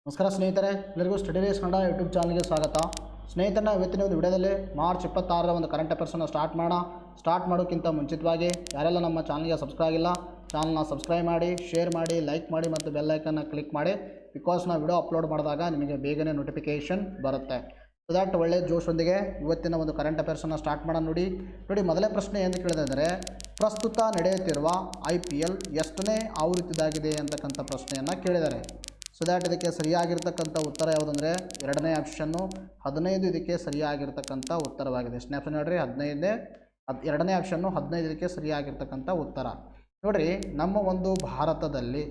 ನಮಸ್ಕಾರ ಸ್ನೇಹಿತರೆ, ಎಲ್ಲರಿಗೂ ಸ್ಟಡಿ ರೇಸ್ ಕನ್ನಡ ಯೂಟ್ಯೂಬ್ ಚಾನಲ್ಗೆ ಸ್ವಾಗತ. ಸ್ನೇಹಿತರನ್ನ ಇವತ್ತಿನ ಒಂದು ವಿಡಿಯೋದಲ್ಲಿ ಮಾರ್ಚ್ 26ರ ಒಂದು ಕರೆಂಟ್ ಅಫೇರ್ಸನ್ನು ಸ್ಟಾರ್ಟ್ ಮಾಡೋಕ್ಕಿಂತ ಮುಂಚಿತವಾಗಿ ಯಾರೆಲ್ಲ ನಮ್ಮ ಚಾನಲ್ಗೆ ಸಬ್ಸ್ಕ್ರೈಬ್ ಆಗಿಲ್ಲ, ಚಾನಲ್ನ ಸಬ್ಸ್ಕ್ರೈಬ್ ಮಾಡಿ, ಶೇರ್ ಮಾಡಿ, ಲೈಕ್ ಮಾಡಿ ಮತ್ತು ಬೆಲ್ ಐಕನ್ನ ಕ್ಲಿಕ್ ಮಾಡಿ. ಬಿಕಾಸ್ ನಾವು ವಿಡಿಯೋ ಅಪ್ಲೋಡ್ ಮಾಡಿದಾಗ ನಿಮಗೆ ಬೇಗನೆ ನೋಟಿಫಿಕೇಷನ್ ಬರುತ್ತೆ. ಸೊ ದ್ಯಾಟ್ ಒಳ್ಳೆ ಜೋಶೊಂದಿಗೆ ಇವತ್ತಿನ ಒಂದು ಕರೆಂಟ್ ಅಫೇರ್ಸನ್ನು ಸ್ಟಾರ್ಟ್ ಮಾಡೋಣ. ನೋಡಿ, ಮೊದಲೇ ಪ್ರಶ್ನೆ ಏನು ಕೇಳಿದರೆ, ಪ್ರಸ್ತುತ ನಡೆಯುತ್ತಿರುವ IPL ಎಷ್ಟನೇ ಆವೃತ್ತಿದಾಗಿದೆ ಅಂತಕ್ಕಂಥ ಪ್ರಶ್ನೆಯನ್ನು ಕೇಳಿದ್ದಾರೆ. ಸೊ ದ್ಯಾಟ್ ಇದಕ್ಕೆ ಸರಿಯಾಗಿರ್ತಕ್ಕಂಥ ಉತ್ತರ ಯಾವುದಂದರೆ ಎರಡನೇ ಆಪ್ಷನ್ನು 15 ಇದಕ್ಕೆ ಸರಿಯಾಗಿರ್ತಕ್ಕಂಥ ಉತ್ತರವಾಗಿದೆ. ಎಷ್ಟನೇ ಆಪ್ಷನ್ ನೋಡಿರಿ, 15ನೇ. ಎರಡನೇ ಆಪ್ಷನ್ನು 15 ಇದಕ್ಕೆ ಸರಿಯಾಗಿರ್ತಕ್ಕಂಥ ಉತ್ತರ. ನೋಡಿರಿ, ನಮ್ಮ ಒಂದು ಭಾರತದಲ್ಲಿ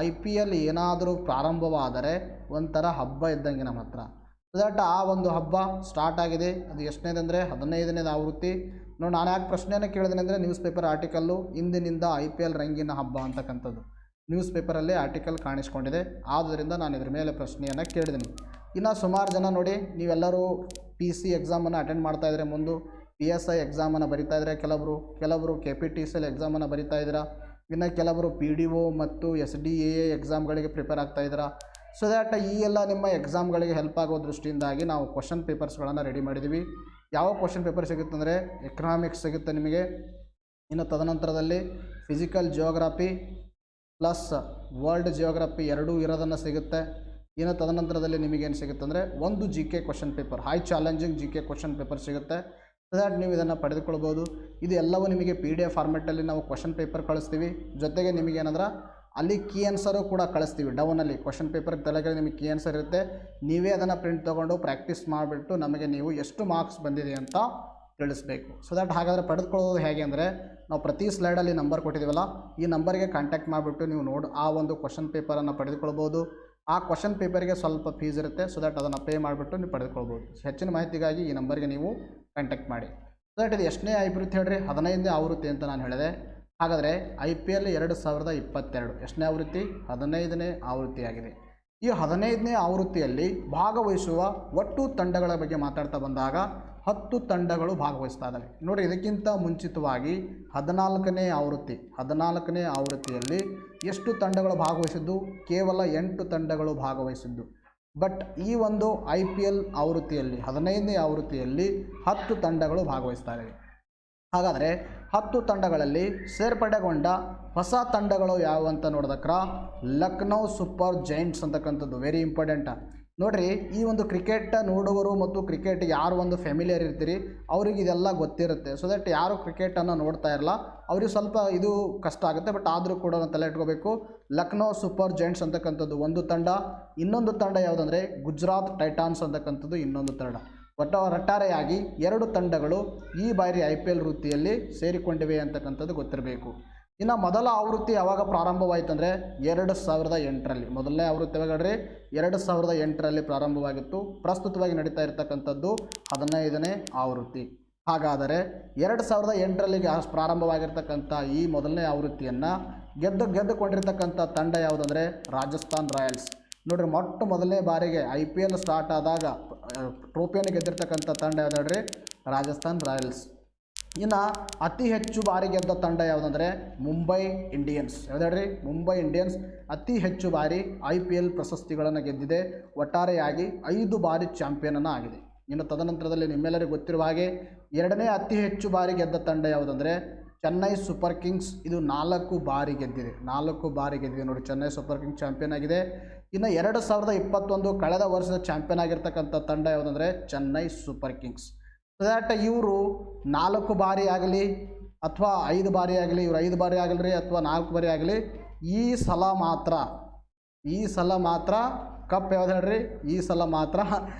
IPL ಏನಾದರೂ ಪ್ರಾರಂಭವಾದರೆ ಒಂಥರ ಹಬ್ಬ ಇದ್ದಂಗೆ ನಮ್ಮ ಹತ್ರ. ಸೊ ದ್ಯಾಟ್ ಆ ಒಂದು ಹಬ್ಬ ಸ್ಟಾರ್ಟ್ ಆಗಿದೆ. ಅದು ಎಷ್ಟನೇದಂದರೆ 15ನೇದು ಆವೃತ್ತಿ. ನೋಡಿ, ನಾನು ಯಾಕೆ ಪ್ರಶ್ನೆಯನ್ನು ಕೇಳಿದ್ದೀನಿ ಅಂದರೆ, ನ್ಯೂಸ್ ಪೇಪರ್ ಆರ್ಟಿಕಲ್ಲು ಇಂದಿನಿಂದ IPL ರಂಗಿನ ಹಬ್ಬ ಅಂತಕ್ಕಂಥದ್ದು ನ್ಯೂಸ್ ಪೇಪರಲ್ಲಿ ಆರ್ಟಿಕಲ್ ಕಾಣಿಸ್ಕೊಂಡಿದೆ. ಆದ್ದರಿಂದ ನಾನು ಇದ್ರ ಮೇಲೆ ಪ್ರಶ್ನೆಯನ್ನು ಕೇಳಿದ್ದೀನಿ. ಇನ್ನು ಸುಮಾರು ಜನ ನೋಡಿ, ನೀವೆಲ್ಲರೂ PC ಎಕ್ಸಾಮನ್ನು ಅಟೆಂಡ್ ಮಾಡ್ತಾಯಿದ್ರೆ, ಮುಂದೆ PSI ಎಕ್ಸಾಮನ್ನು ಬರಿತಾಯಿದ್ರೆ, ಕೆಲವರು KPTCL ಎಕ್ಸಾಮನ್ನು ಬರಿತಾಯಿದ್ದೀರಾ, ಇನ್ನು ಕೆಲವರು PDO ಮತ್ತು SDAA ಎಕ್ಸಾಮ್ಗಳಿಗೆ ಪ್ರಿಪೇರ್ ಆಗ್ತಾಯಿದ್ದೀರಾ. ಸೊ ದ್ಯಾಟ್ ಈ ಎಲ್ಲ ನಿಮ್ಮ ಎಕ್ಸಾಮ್ಗಳಿಗೆ ಹೆಲ್ಪ್ ಆಗೋ ದೃಷ್ಟಿಯಿಂದಾಗಿ ನಾವು ಕ್ವಶನ್ ಪೇಪರ್ಸ್ಗಳನ್ನು ರೆಡಿ ಮಾಡಿದ್ದೀವಿ. ಯಾವ ಕ್ವಶನ್ ಪೇಪರ್ ಸಿಗುತ್ತೆ ಅಂದರೆ, ಎಕನಾಮಿಕ್ಸ್ ಸಿಗುತ್ತೆ ನಿಮಗೆ. ಇನ್ನು ತದನಂತರದಲ್ಲಿ physical geography plus world geography ಎರಡೂ ಇರೋದನ್ನು ಸಿಗುತ್ತೆ. ಇನ್ನು ತದನಂತರದಲ್ಲಿ ನಿಮಗೇನು ಸಿಗುತ್ತೆ ಅಂದರೆ, ಒಂದು GK question paper, high challenging GK question paper ಸಿಗುತ್ತೆ. ಸೊ ದ್ಯಾಟ್ ನೀವು ಇದನ್ನು ಪಡೆದುಕೊಳ್ಬೋದು. ಇದು ಎಲ್ಲವೂ ನಿಮಗೆ PDF ಫಾರ್ಮೆಟಲ್ಲಿ ನಾವು ಕ್ವಶನ್ ಪೇಪರ್ ಕಳಿಸ್ತೀವಿ. ಜೊತೆಗೆ ನಿಮಗೇನಂದ್ರೆ ಅಲ್ಲಿ ಕೀ ಆನ್ಸರು ಕೂಡ ಕಳಿಸ್ತೀವಿ. ಡೌನಲ್ಲಿ ಕ್ವಶನ್ ಪೇಪರ್ ತಲೆಗೆ ನಿಮಗೆ ಕೀ ಆನ್ಸರ್ ಇರುತ್ತೆ. ನೀವೇ ಅದನ್ನು ಪ್ರಿಂಟ್ ತೊಗೊಂಡು ಪ್ರಾಕ್ಟೀಸ್ ಮಾಡಿಬಿಟ್ಟು ನಮಗೆ ನೀವು ಎಷ್ಟು ಮಾರ್ಕ್ಸ್ ಬಂದಿದೆ ಅಂತ ತಿಳಿಸ್ಬೇಕು. ಸೊ ದ್ಯಾಟ್ ಹಾಗಾದರೆ ಪಡೆದುಕೊಳ್ಳೋದು ಹೇಗೆ ಅಂದರೆ, ನಾವು ಪ್ರತಿ ಸ್ಲೈಡಲ್ಲಿ ನಂಬರ್ ಕೊಟ್ಟಿದ್ದೀವಲ್ಲ, ಈ ನಂಬರ್ಗೆ ಕಾಂಟ್ಯಾಕ್ಟ್ ಮಾಡಿಬಿಟ್ಟು ನೀವು ಆ ಒಂದು ಕ್ವಶನ್ ಪೇಪರನ್ನು ಪಡೆದುಕೊಳ್ಬೋದು. ಆ ಕ್ವಶನ್ ಪೇಪರ್ಗೆ ಸ್ವಲ್ಪ ಫೀಸ್ ಇರುತ್ತೆ. ಸೊ ದ್ಯಾಟ್ ಅದನ್ನು ಪೇ ಮಾಡಿಬಿಟ್ಟು ನೀವು ಪಡೆದುಕೊಳ್ಬೋದು. ಹೆಚ್ಚಿನ ಮಾಹಿತಿಗಾಗಿ ಈ ನಂಬರ್ಗೆ ನೀವು ಕಾಂಟ್ಯಾಕ್ಟ್ ಮಾಡಿ. ಸೊ ದ್ಯಾಟ್ ಇದು ಎಷ್ಟನೇ ಆವೃತ್ತಿ ಹೇಳ್ರಿ, 15ನೇ ಆವೃತ್ತಿ ಅಂತ ನಾನು ಹೇಳಿದೆ. ಹಾಗಾದರೆ IPL 2022 ಎಷ್ಟನೇ ಆವೃತ್ತಿ? 15ನೇ ಆವೃತ್ತಿಯಾಗಿದೆ. ಈ 15ನೇ ಆವೃತ್ತಿಯಲ್ಲಿ ಭಾಗವಹಿಸುವ ಒಟ್ಟು ತಂಡಗಳ ಬಗ್ಗೆ ಮಾತಾಡ್ತಾ ಬಂದಾಗ 10 ತಂಡಗಳು ಭಾಗವಹಿಸ್ತಾ ಇದ್ದಾವೆ. ನೋಡಿ, ಇದಕ್ಕಿಂತ ಮುಂಚಿತವಾಗಿ 14ನೇ ಆವೃತ್ತಿಯಲ್ಲಿ ಎಷ್ಟು ತಂಡಗಳು ಭಾಗವಹಿಸಿದ್ದು? ಕೇವಲ 8 ತಂಡಗಳು ಭಾಗವಹಿಸಿದ್ದು. ಬಟ್ ಈ ಒಂದು IPL ಆವೃತ್ತಿಯಲ್ಲಿ 15ನೇ ಆವೃತ್ತಿಯಲ್ಲಿ 10 ತಂಡಗಳು ಭಾಗವಹಿಸ್ತಾ ಇವೆ. ಹಾಗಾದರೆ 10 ತಂಡಗಳಲ್ಲಿ ಸೇರ್ಪಡೆಗೊಂಡ ಹೊಸ ತಂಡಗಳು ಯಾವುವು ಅಂತ ನೋಡಿದಕ್ರ ಲಕ್ನೋ ಸೂಪರ್ ಜೈಂಟ್ಸ್ ಅಂತಕ್ಕಂಥದ್ದು ವೆರಿ ಇಂಪಾರ್ಟೆಂಟ್. ನೋಡಿರಿ, ಈ ಒಂದು ಕ್ರಿಕೆಟ್ ನೋಡುವರು ಮತ್ತು ಕ್ರಿಕೆಟ್ ಯಾರು ಒಂದು ಫ್ಯಾಮಿಲಿಯರ್ ಇರ್ತೀರಿ ಅವ್ರಿಗೆ ಇದೆಲ್ಲ ಗೊತ್ತಿರುತ್ತೆ. ಸೊ ದಟ್ ಯಾರು ಕ್ರಿಕೆಟನ್ನು ನೋಡ್ತಾ ಇರಲ್ಲ ಅವ್ರಿಗೆ ಸ್ವಲ್ಪ ಇದು ಕಷ್ಟ ಆಗುತ್ತೆ. ಬಟ್ ಆದರೂ ಕೂಡ ತಲೆ ಇಟ್ಕೋಬೇಕು. ಲಕ್ನೋ ಸೂಪರ್ ಜೈಂಟ್ಸ್ ಅಂತಕ್ಕಂಥದ್ದು ಒಂದು ತಂಡ. ಇನ್ನೊಂದು ತಂಡ ಯಾವುದಂದರೆ ಗುಜರಾತ್ ಟೈಟಾನ್ಸ್ ಅಂತಕ್ಕಂಥದ್ದು ಇನ್ನೊಂದು ತಂಡ. ಒಟ್ಟಾರೆಯಾಗಿ 2 ತಂಡಗಳು ಈ ಬಾರಿ IPL ವೃತ್ತಿಯಲ್ಲಿ ಸೇರಿಕೊಂಡಿವೆ ಅಂತಕ್ಕಂಥದ್ದು ಗೊತ್ತಿರಬೇಕು. ಇನ್ನು ಮೊದಲ ಆವೃತ್ತಿ ಯಾವಾಗ ಪ್ರಾರಂಭವಾಯಿತು ಅಂದರೆ 2008ರಲ್ಲಿ. ಮೊದಲನೇ ಆವೃತ್ತಿ ಯಾವಾಗಡ್ರಿ? 2008ರಲ್ಲಿ ಪ್ರಾರಂಭವಾಗಿತ್ತು. ಪ್ರಸ್ತುತವಾಗಿ ನಡೀತಾ ಇರತಕ್ಕಂಥದ್ದು 15ನೇ ಆವೃತ್ತಿ. ಹಾಗಾದರೆ 2008ರಲ್ಲಿ ಪ್ರಾರಂಭವಾಗಿರ್ತಕ್ಕಂಥ ಈ ಮೊದಲನೇ ಆವೃತ್ತಿಯನ್ನು ಗೆದ್ದುಕೊಂಡಿರ್ತಕ್ಕಂಥ ತಂಡ ಯಾವುದಂದರೆ ರಾಜಸ್ಥಾನ್ ರಾಯಲ್ಸ್. ನೋಡಿರಿ, ಮೊದಲನೇ ಬಾರಿಗೆ IPL ಸ್ಟಾರ್ಟ್ ಆದಾಗ ಟ್ರೋಫಿಯನ್ನು ಗೆದ್ದಿರ್ತಕ್ಕಂಥ ತಂಡ ಯಾವ್ದು ಹೇಳ್ರಿ? ರಾಜಸ್ಥಾನ್ ರಾಯಲ್ಸ್. ಇನ್ನು ಅತಿ ಹೆಚ್ಚು ಬಾರಿ ಗೆದ್ದ ತಂಡ ಯಾವುದಂದರೆ ಮುಂಬೈ ಇಂಡಿಯನ್ಸ್. ಯಾವ್ದು ಹೇಳ್ರಿ? ಮುಂಬೈ ಇಂಡಿಯನ್ಸ್ ಅತಿ ಹೆಚ್ಚು ಬಾರಿ IPL ಪ್ರಶಸ್ತಿಗಳನ್ನು ಗೆದ್ದಿದೆ. ಒಟ್ಟಾರೆಯಾಗಿ 5 ಬಾರಿ ಚಾಂಪಿಯನನ್ನು ಆಗಿದೆ. ಇನ್ನು ತದನಂತರದಲ್ಲಿ ನಿಮ್ಮೆಲ್ಲರಿಗೂ ಗೊತ್ತಿರುವ ಹಾಗೆ ಎರಡನೇ ಅತಿ ಹೆಚ್ಚು ಬಾರಿ ಗೆದ್ದ ತಂಡ ಯಾವುದಂದರೆ ಚೆನ್ನೈ ಸೂಪರ್ ಕಿಂಗ್ಸ್. ಇದು 4 ಬಾರಿ ಗೆದ್ದಿದೆ. ನೋಡಿ, ಚೆನ್ನೈ ಸೂಪರ್ ಕಿಂಗ್ಸ್ ಚಾಂಪಿಯನ್ ಆಗಿದೆ. ಇನ್ನು 2021 ಕಳೆದ ವರ್ಷದ ಚಾಂಪಿಯನ್ ಆಗಿರ್ತಕ್ಕಂಥ ತಂಡ ಯಾವುದಂದರೆ Chennai super kings. So that ಇವರು 4 ಬಾರಿ ಆಗಲಿ ಅಥವಾ 5 ಬಾರಿ ಆಗಲಿ, ಇವರು 5 ಬಾರಿ ಆಗಲಿ ಅಥವಾ 4 ಬಾರಿ ಆಗಲಿ, ಈ ಸಲ ಮಾತ್ರ ಕಪ್ ಯಾವ್ದು ಹೇಳ್ರಿ? ಈ ಸಲ ಮಾತ್ರ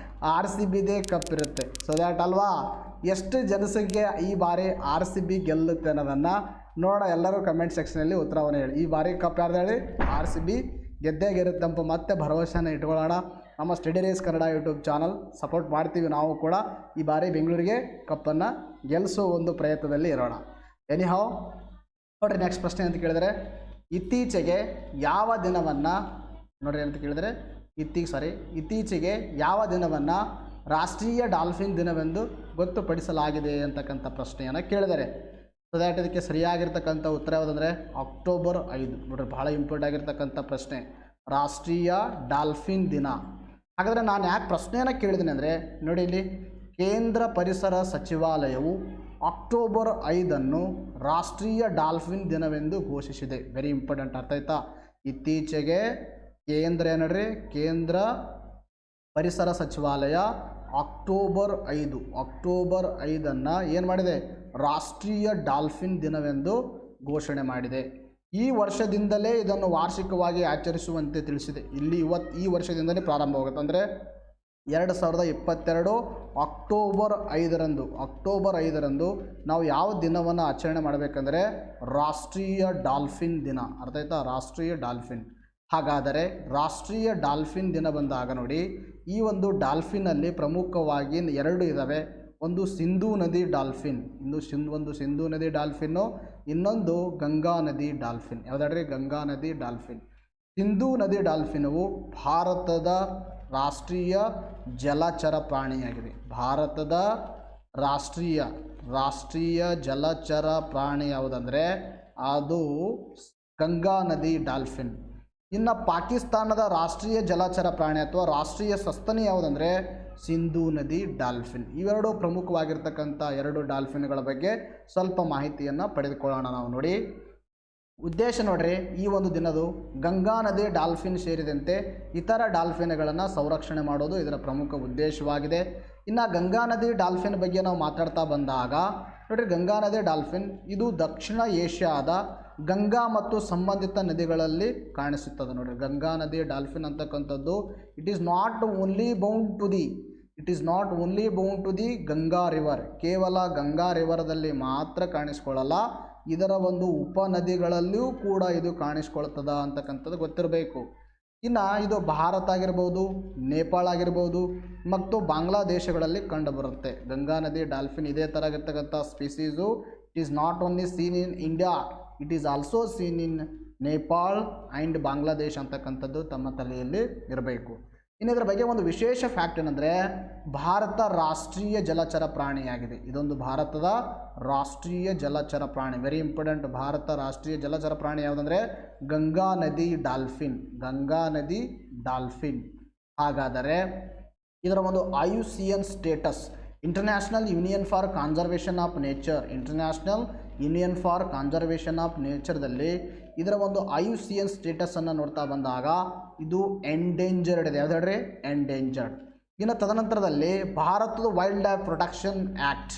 RCBದೇ ಕಪ್ ಇರುತ್ತೆ. ಸೊ ದ್ಯಾಟ್ ಅಲ್ವಾ, ಎಷ್ಟು ಜನಸಂಖ್ಯೆ ಈ ಬಾರಿ RCB ಗೆಲ್ಲುತ್ತೆ ಅನ್ನೋದನ್ನು ನೋಡ. ಎಲ್ಲರೂ ಕಮೆಂಟ್ ಸೆಕ್ಷನಲ್ಲಿ ಉತ್ತರವನ್ನು ಹೇಳಿ. ಈ ಬಾರಿ ಕಪ್ ಯಾರ್ದು ಹೇಳಿ? RCB ಗೆದ್ದೇ ಗೆರುತ್ತಂಪ ಮತ್ತೆ ಭರವಸೆನ ಇಟ್ಕೊಳ್ಳೋಣ. ನಮ್ಮ study race Kannada YouTube channel support ಮಾಡ್ತೀವಿ. ನಾವು ಕೂಡ ಈ ಬಾರಿ ಬೆಂಗಳೂರಿಗೆ ಕಪ್ಪನ್ನು ಗೆಲ್ಲಿಸೋ ಒಂದು ಪ್ರಯತ್ನದಲ್ಲಿ ಇರೋಣ. ಎನಿಹಾವ್, ನೋಡಿರಿ, ನೆಕ್ಸ್ಟ್ ಪ್ರಶ್ನೆ ಅಂತ ಕೇಳಿದರೆ, ಇತ್ತೀಚೆಗೆ ಯಾವ ದಿನವನ್ನು ಇತ್ತೀಚೆಗೆ ಯಾವ ದಿನವನ್ನು ರಾಷ್ಟ್ರೀಯ ಡಾಲ್ಫಿನ್ ದಿನವೆಂದು ಗೊತ್ತುಪಡಿಸಲಾಗಿದೆ ಅಂತಕ್ಕಂಥ ಪ್ರಶ್ನೆಯನ್ನು ಕೇಳಿದರೆ ಸೊ ದ್ಯಾಟ್ ಇದಕ್ಕೆ ಸರಿಯಾಗಿರ್ತಕ್ಕಂಥ ಉತ್ತರ ಯಾವುದಂದರೆ ಅಕ್ಟೋಬರ್ 5. ನೋಡ್ರಿ, ಭಾಳ ಇಂಪಾರ್ಟೆಂಟ್ ಆಗಿರ್ತಕ್ಕಂಥ ಪ್ರಶ್ನೆ. ರಾಷ್ಟ್ರೀಯ ಡಾಲ್ಫಿನ್ ದಿನ. ಹಾಗಾದರೆ ನಾನು ಯಾಕೆ ಪ್ರಶ್ನೆಯನ್ನು ಕೇಳಿದ್ದೀನಿ ಅಂದರೆ ನೋಡಿ, ಇಲ್ಲಿ ಕೇಂದ್ರ ಪರಿಸರ ಸಚಿವಾಲಯವು ಅಕ್ಟೋಬರ್ 5 ರಾಷ್ಟ್ರೀಯ ಡಾಲ್ಫಿನ್ ದಿನವೆಂದು ಘೋಷಿಸಿದೆ. ವೆರಿ ಇಂಪಾರ್ಟೆಂಟ್, ಅರ್ಥ ಆಯ್ತಾ? ಇತ್ತೀಚೆಗೆ ಕೇಂದ್ರ ಪರಿಸರ ಸಚಿವಾಲಯ ಅಕ್ಟೋಬರ್ 5 ಏನು ಮಾಡಿದೆ? ರಾಷ್ಟ್ರೀಯ ಡಾಲ್ಫಿನ್ ದಿನವೆಂದು ಘೋಷಣೆ ಮಾಡಿದೆ. ಈ ವರ್ಷದಿಂದಲೇ ಇದನ್ನು ವಾರ್ಷಿಕವಾಗಿ ಆಚರಿಸುವಂತೆ ತಿಳಿಸಿದೆ. ಇಲ್ಲಿ ಈ ವರ್ಷದಿಂದಲೇ ಪ್ರಾರಂಭವಾಗುತ್ತೆ. ಅಂದರೆ 2022 ಅಕ್ಟೋಬರ್ 5ರಂದು ನಾವು ಯಾವ ದಿನವನ್ನು ಆಚರಣೆ ಮಾಡಬೇಕಂದ್ರೆ ರಾಷ್ಟ್ರೀಯ ಡಾಲ್ಫಿನ್ ದಿನ. ಅರ್ಥ ಆಯ್ತಾ? ರಾಷ್ಟ್ರೀಯ ಡಾಲ್ಫಿನ್. ಹಾಗಾದರೆ ರಾಷ್ಟ್ರೀಯ ಡಾಲ್ಫಿನ್ ದಿನ ಬಂದಾಗ ನೋಡಿ, ಈ ಒಂದು ಡಾಲ್ಫಿನಲ್ಲಿ ಪ್ರಮುಖವಾಗಿ 2 ಇದ್ದಾವೆ. ಒಂದು ಸಿಂಧೂ ನದಿ ಡಾಲ್ಫಿನ್, ಒಂದು ಸಿಂಧೂ ನದಿ ಡಾಲ್ಫಿನ್ನು, ಇನ್ನೊಂದು ಗಂಗಾ ನದಿ ಡಾಲ್ಫಿನ್. ಯಾವುದಾದ್ರಿ? ಗಂಗಾ ನದಿ ಡಾಲ್ಫಿನ್. ಸಿಂಧೂ ನದಿ ಡಾಲ್ಫಿನವು ಭಾರತದ ರಾಷ್ಟ್ರೀಯ ಜಲಚರ ಪ್ರಾಣಿಯಾಗಿದೆ. ಭಾರತದ ರಾಷ್ಟ್ರೀಯ ಜಲಚರ ಪ್ರಾಣಿ ಯಾವುದಂದರೆ ಅದು ಗಂಗಾ ನದಿ ಡಾಲ್ಫಿನ್. ಇನ್ನು ಪಾಕಿಸ್ತಾನದ ರಾಷ್ಟ್ರೀಯ ಜಲಚರ ಪ್ರಾಣಿ ಅಥವಾ ರಾಷ್ಟ್ರೀಯ ಸಸ್ತನಿ ಯಾವುದಂದರೆ ಸಿಂಧೂ ನದಿ ಡಾಲ್ಫಿನ್. ಇವೆರಡು ಪ್ರಮುಖವಾಗಿರ್ತಕ್ಕಂಥ 2 ಡಾಲ್ಫಿನ್ಗಳ ಬಗ್ಗೆ ಸ್ವಲ್ಪ ಮಾಹಿತಿಯನ್ನು ಪಡೆದುಕೊಳ್ಳೋಣ ನಾವು. ನೋಡಿ, ಉದ್ದೇಶ ನೋಡ್ರಿ, ಈ ಒಂದು ದಿನದು ಗಂಗಾ ನದಿ ಡಾಲ್ಫಿನ್ ಸೇರಿದಂತೆ ಇತರ ಡಾಲ್ಫಿನ್ಗಳನ್ನು ಸಂರಕ್ಷಣೆ ಮಾಡೋದು ಇದರ ಪ್ರಮುಖ ಉದ್ದೇಶವಾಗಿದೆ. ಇನ್ನು ಗಂಗಾ ನದಿ ಡಾಲ್ಫಿನ್ ಬಗ್ಗೆ ನಾವು ಮಾತಾಡ್ತಾ ಬಂದಾಗ ನೋಡ್ರಿ, ಗಂಗಾ ನದಿ ಡಾಲ್ಫಿನ್ ಇದು ದಕ್ಷಿಣ ಏಷ್ಯಾದ ಗಂಗಾ ಮತ್ತು ಸಂಬಂಧಿತ ನದಿಗಳಲ್ಲಿ ಕಾಣಿಸುತ್ತದೆ. ನೋಡ್ರಿ, ಗಂಗಾ ನದಿ ಡಾಲ್ಫಿನ್ ಅಂತಕ್ಕಂಥದ್ದು it is not only bound to the Ganga river. ಕೇವಲ ಗಂಗಾ ರಿವರ್ದಲ್ಲಿ ಮಾತ್ರ ಕಾಣಿಸ್ಕೊಳ್ಳಲ್ಲ, ಇದರ ಒಂದು ಉಪನದಿಗಳಲ್ಲಿಯೂ ಕೂಡ ಇದು ಕಾಣಿಸ್ಕೊಳ್ತದ ಅಂತಕ್ಕಂಥದ್ದು ಗೊತ್ತಿರಬೇಕು. ಇನ್ನು ಇದು ಭಾರತ ಆಗಿರ್ಬೋದು, ನೇಪಾಳ ಆಗಿರ್ಬೋದು ಮತ್ತು ಬಾಂಗ್ಲಾದೇಶಗಳಲ್ಲಿ ಕಂಡುಬರುತ್ತೆ. ಗಂಗಾ ನದಿ ಡಾಲ್ಫಿನ್ ಇದೇ ಥರ ಇರ್ತಕ್ಕಂಥ species it is not only seen in India, it is also seen in Nepal and Bangladesh ಅಂತಕ್ಕಂಥದ್ದು ತಮ್ಮ ತಲೆಯಲ್ಲಿ ಇರಬೇಕು. ಇನ್ನು ಇದರ ಬಗ್ಗೆ ಒಂದು ವಿಶೇಷ ಫ್ಯಾಕ್ಟ್ ಏನಂದರೆ ಭಾರತ ರಾಷ್ಟ್ರೀಯ ಜಲಚರ ಪ್ರಾಣಿಯಾಗಿದೆ. ಇದೊಂದು ಭಾರತದ ರಾಷ್ಟ್ರೀಯ ಜಲಚರ ಪ್ರಾಣಿ. Very important. ಭಾರತ ರಾಷ್ಟ್ರೀಯ ಜಲಚರ ಪ್ರಾಣಿ ಯಾವುದಂದರೆ ಗಂಗಾ ನದಿ ಡಾಲ್ಫಿನ್. ಹಾಗಾದರೆ ಇದರ ಒಂದು IUCN status, international union for conservation of ನೇಚರ್ದಲ್ಲಿ ಇದರ ಒಂದು IUCN ಸ್ಟೇಟಸನ್ನು ನೋಡ್ತಾ ಬಂದಾಗ ಇದು ಎಂಡೇಂಜರ್ಡ್ ಇದೆ. ಯಾವುದಾದ್ರೆ? ಎಂಡೇಂಜರ್ಡ್. ಇನ್ನು ತದನಂತರದಲ್ಲಿ ಭಾರತದ ವೈಲ್ಡ್ ಲೈಫ್ ಪ್ರೊಟೆಕ್ಷನ್ ಆ್ಯಕ್ಟ್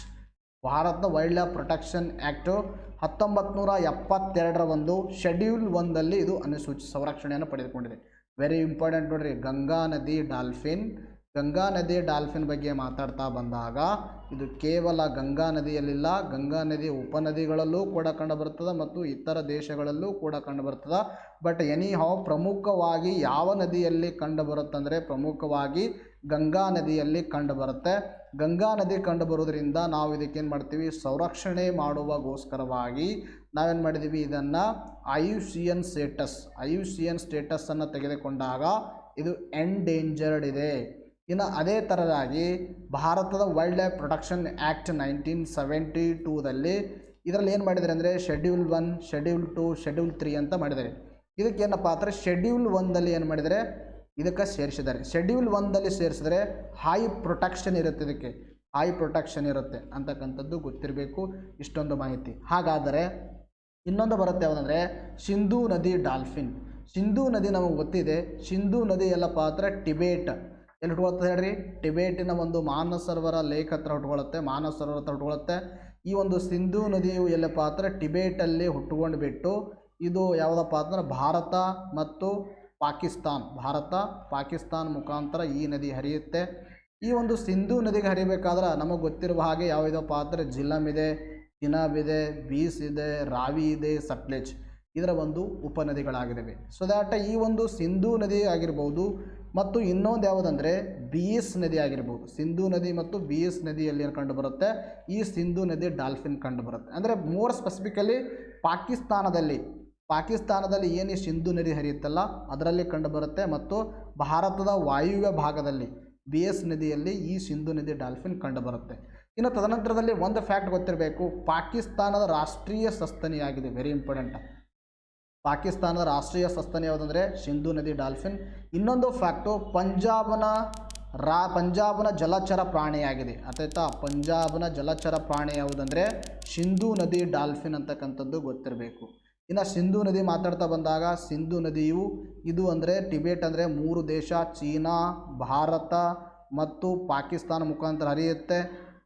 1972 ಒಂದು ಶೆಡ್ಯೂಲ್ 1ಲ್ಲಿ ಇದು ಸಂರಕ್ಷಣೆಯನ್ನು ಪಡೆದುಕೊಂಡಿದೆ. ವೆರಿ ಇಂಪಾರ್ಟೆಂಟ್ ನೋಡ್ರಿ. ಗಂಗಾ ನದಿ ಡಾಲ್ಫಿನ್ ಬಗ್ಗೆ ಮಾತಾಡ್ತಾ ಬಂದಾಗ ಇದು ಕೇವಲ ಗಂಗಾ ನದಿಯಲ್ಲಿಲ್ಲ, ಗಂಗಾ ನದಿಯ ಉಪನದಿಗಳಲ್ಲೂ ಕೂಡ ಕಂಡುಬರ್ತದೆ ಮತ್ತು ಇತರ ದೇಶಗಳಲ್ಲೂ ಕೂಡ ಕಂಡುಬರ್ತದೆ. ಬಟ್ ಪ್ರಮುಖವಾಗಿ ಯಾವ ನದಿಯಲ್ಲಿ ಕಂಡುಬರುತ್ತಂದರೆ ಪ್ರಮುಖವಾಗಿ ಗಂಗಾ ನದಿಯಲ್ಲಿ ಕಂಡುಬರುತ್ತೆ. ಗಂಗಾ ನದಿ ಕಂಡುಬರೋದ್ರಿಂದ ನಾವು ಇದಕ್ಕೇನು ಮಾಡ್ತೀವಿ? ಸಂರಕ್ಷಣೆ ಮಾಡುವಗೋಸ್ಕರವಾಗಿ ನಾವೇನು ಮಾಡಿದ್ದೀವಿ? ಇದನ್ನು IUCN ಸ್ಟೇಟಸ್ಸನ್ನು ತೆಗೆದುಕೊಂಡಾಗ ಇದು ಎಂಡೇಂಜರ್ಡ್ ಇದೆ. ಇನ್ನು ಅದೇ ಥರದಾಗಿ ಭಾರತದ ವೈಲ್ಡ್ ಲೈಫ್ ಪ್ರೊಟೆಕ್ಷನ್ ಆ್ಯಕ್ಟ್ 1972ದಲ್ಲಿ ಇದರಲ್ಲಿ ಏನು ಮಾಡಿದ್ದಾರೆ ಅಂದರೆ ಶೆಡ್ಯೂಲ್ 1, ಶೆಡ್ಯೂಲ್ 2, ಶೆಡ್ಯೂಲ್ 3 ಅಂತ ಮಾಡಿದ್ದಾರೆ. ಇದಕ್ಕೇನಪ್ಪ ಅಂದರೆ ಶೆಡ್ಯೂಲ್ 1ದಲ್ಲಿ ಏನು ಮಾಡಿದರೆ ಇದಕ್ಕೆ ಸೇರಿಸಿದ್ದಾರೆ. ಶೆಡ್ಯೂಲ್ 1ದಲ್ಲಿ ಸೇರಿಸಿದರೆ ಹೈ ಪ್ರೊಟೆಕ್ಷನ್ ಇರುತ್ತೆ ಅಂತಕ್ಕಂಥದ್ದು ಗೊತ್ತಿರಬೇಕು. ಇಷ್ಟೊಂದು ಮಾಹಿತಿ. ಹಾಗಾದರೆ ಇನ್ನೊಂದು ಬರುತ್ತೆ ಯಾವುದಂದರೆ ಸಿಂಧೂ ನದಿ ಡಾಲ್ಫಿನ್. ಸಿಂಧೂ ನದಿ ನಮಗೆ ಗೊತ್ತಿದೆ. ಸಿಂಧೂ ನದಿ ಎಲ್ಲಪ್ಪ ಅಂದರೆ ಟಿಬೇಟ್ ಎಲ್ಲಿ ಹುಟ್ಕೊಳ್ತದೆ ಹೇಳ್ರಿ? ಟಿಬೇಟಿನ ಒಂದು ಮಾನಸರೋವರ ಲೇಕ್ ಹತ್ರ ಹುಟ್ಕೊಳ್ಳುತ್ತೆ. ಈ ಒಂದು ಸಿಂಧೂ ನದಿಯು ಎಲ್ಲಪ್ಪ ಅಂದರೆ ಟಿಬೇಟಲ್ಲಿ ಹುಟ್ಟುಕೊಂಡು ಬಿಟ್ಟು ಇದು ಯಾವುದಪ್ಪ ಅಂದ್ರೆ ಭಾರತ ಮತ್ತು ಪಾಕಿಸ್ತಾನ್ ಮುಖಾಂತರ ಈ ನದಿ ಹರಿಯುತ್ತೆ. ಈ ಒಂದು ಸಿಂಧೂ ನದಿಗೆ ಹರಿಬೇಕಾದ್ರೆ ನಮಗೆ ಗೊತ್ತಿರುವ ಹಾಗೆ ಯಾವುದಪ್ಪ ಅಂದರೆ ಜಿಲಮ್ ಇದೆ, ಚಿನಾಬ್ ಇದೆ, ಬೀಸ್ ಇದೆ, ರಾವಿ ಇದೆ, ಸಟ್ಲೆಜ್ ಇದರ ಒಂದು ಉಪನದಿಗಳಾಗಿದ್ದಾವೆ. ಸೊ ದ್ಯಾಟ್ ಈ ಒಂದು ಸಿಂಧೂ ನದಿ ಆಗಿರ್ಬೋದು ಮತ್ತು ಇನ್ನೊಂದು ಯಾವುದಂದರೆ BS ನದಿ ಆಗಿರ್ಬೋದು. ಸಿಂಧೂ ನದಿ ಮತ್ತು BS ನದಿಯಲ್ಲಿ ಏನು ಕಂಡುಬರುತ್ತೆ? ಈ ಸಿಂಧೂ ನದಿ ಡಾಲ್ಫಿನ್ ಕಂಡುಬರುತ್ತೆ. ಅಂದರೆ ಮೋರ್ ಸ್ಪೆಸಿಫಿಕಲಿ ಪಾಕಿಸ್ತಾನದಲ್ಲಿ ಏನು ಸಿಂಧೂ ನದಿ ಹರಿಯುತ್ತಲ್ಲ ಅದರಲ್ಲಿ ಕಂಡುಬರುತ್ತೆ ಮತ್ತು ಭಾರತದ ವಾಯುವ್ಯ ಭಾಗದಲ್ಲಿ BS ನದಿಯಲ್ಲಿ ಈ ಸಿಂಧೂ ನದಿ ಡಾಲ್ಫಿನ್ ಕಂಡುಬರುತ್ತೆ. ಇನ್ನು ತದನಂತರದಲ್ಲಿ ಒಂದು ಫ್ಯಾಕ್ಟ್ ಗೊತ್ತಿರಬೇಕು, ಪಾಕಿಸ್ತಾನದ ರಾಷ್ಟ್ರೀಯ ಸಸ್ತನಿಯಾಗಿದೆ. Very important. ಪಾಕಿಸ್ತಾನದ ರಾಷ್ಟ್ರೀಯ ಸಸ್ತನಿ ಯಾವುದಂದರೆ ಸಿಂಧೂ ನದಿ ಡಾಲ್ಫಿನ್. ಇನ್ನೊಂದು ಫ್ಯಾಕ್ಟು, ಪಂಜಾಬ್ನ ಜಲಚರ ಪ್ರಾಣಿಯಾಗಿದೆ. ಅರ್ಥಾಯ್ತಾ? ಪಂಜಾಬ್ನ ಜಲಚರ ಪ್ರಾಣಿ ಯಾವುದಂದರೆ ಸಿಂಧೂ ನದಿ ಡಾಲ್ಫಿನ್ ಅಂತಕ್ಕಂಥದ್ದು ಗೊತ್ತಿರಬೇಕು. ಇನ್ನು ಸಿಂಧೂ ನದಿ ಮಾತಾಡ್ತಾ ಬಂದಾಗ, ಸಿಂಧೂ ನದಿಯು ಇದು ಅಂದರೆ ಟಿಬೇಟ್ ಅಂದರೆ 3 ದೇಶ ಚೀನಾ, ಭಾರತ ಮತ್ತು ಪಾಕಿಸ್ತಾನ ಮುಖಾಂತರ ಹರಿಯುತ್ತೆ.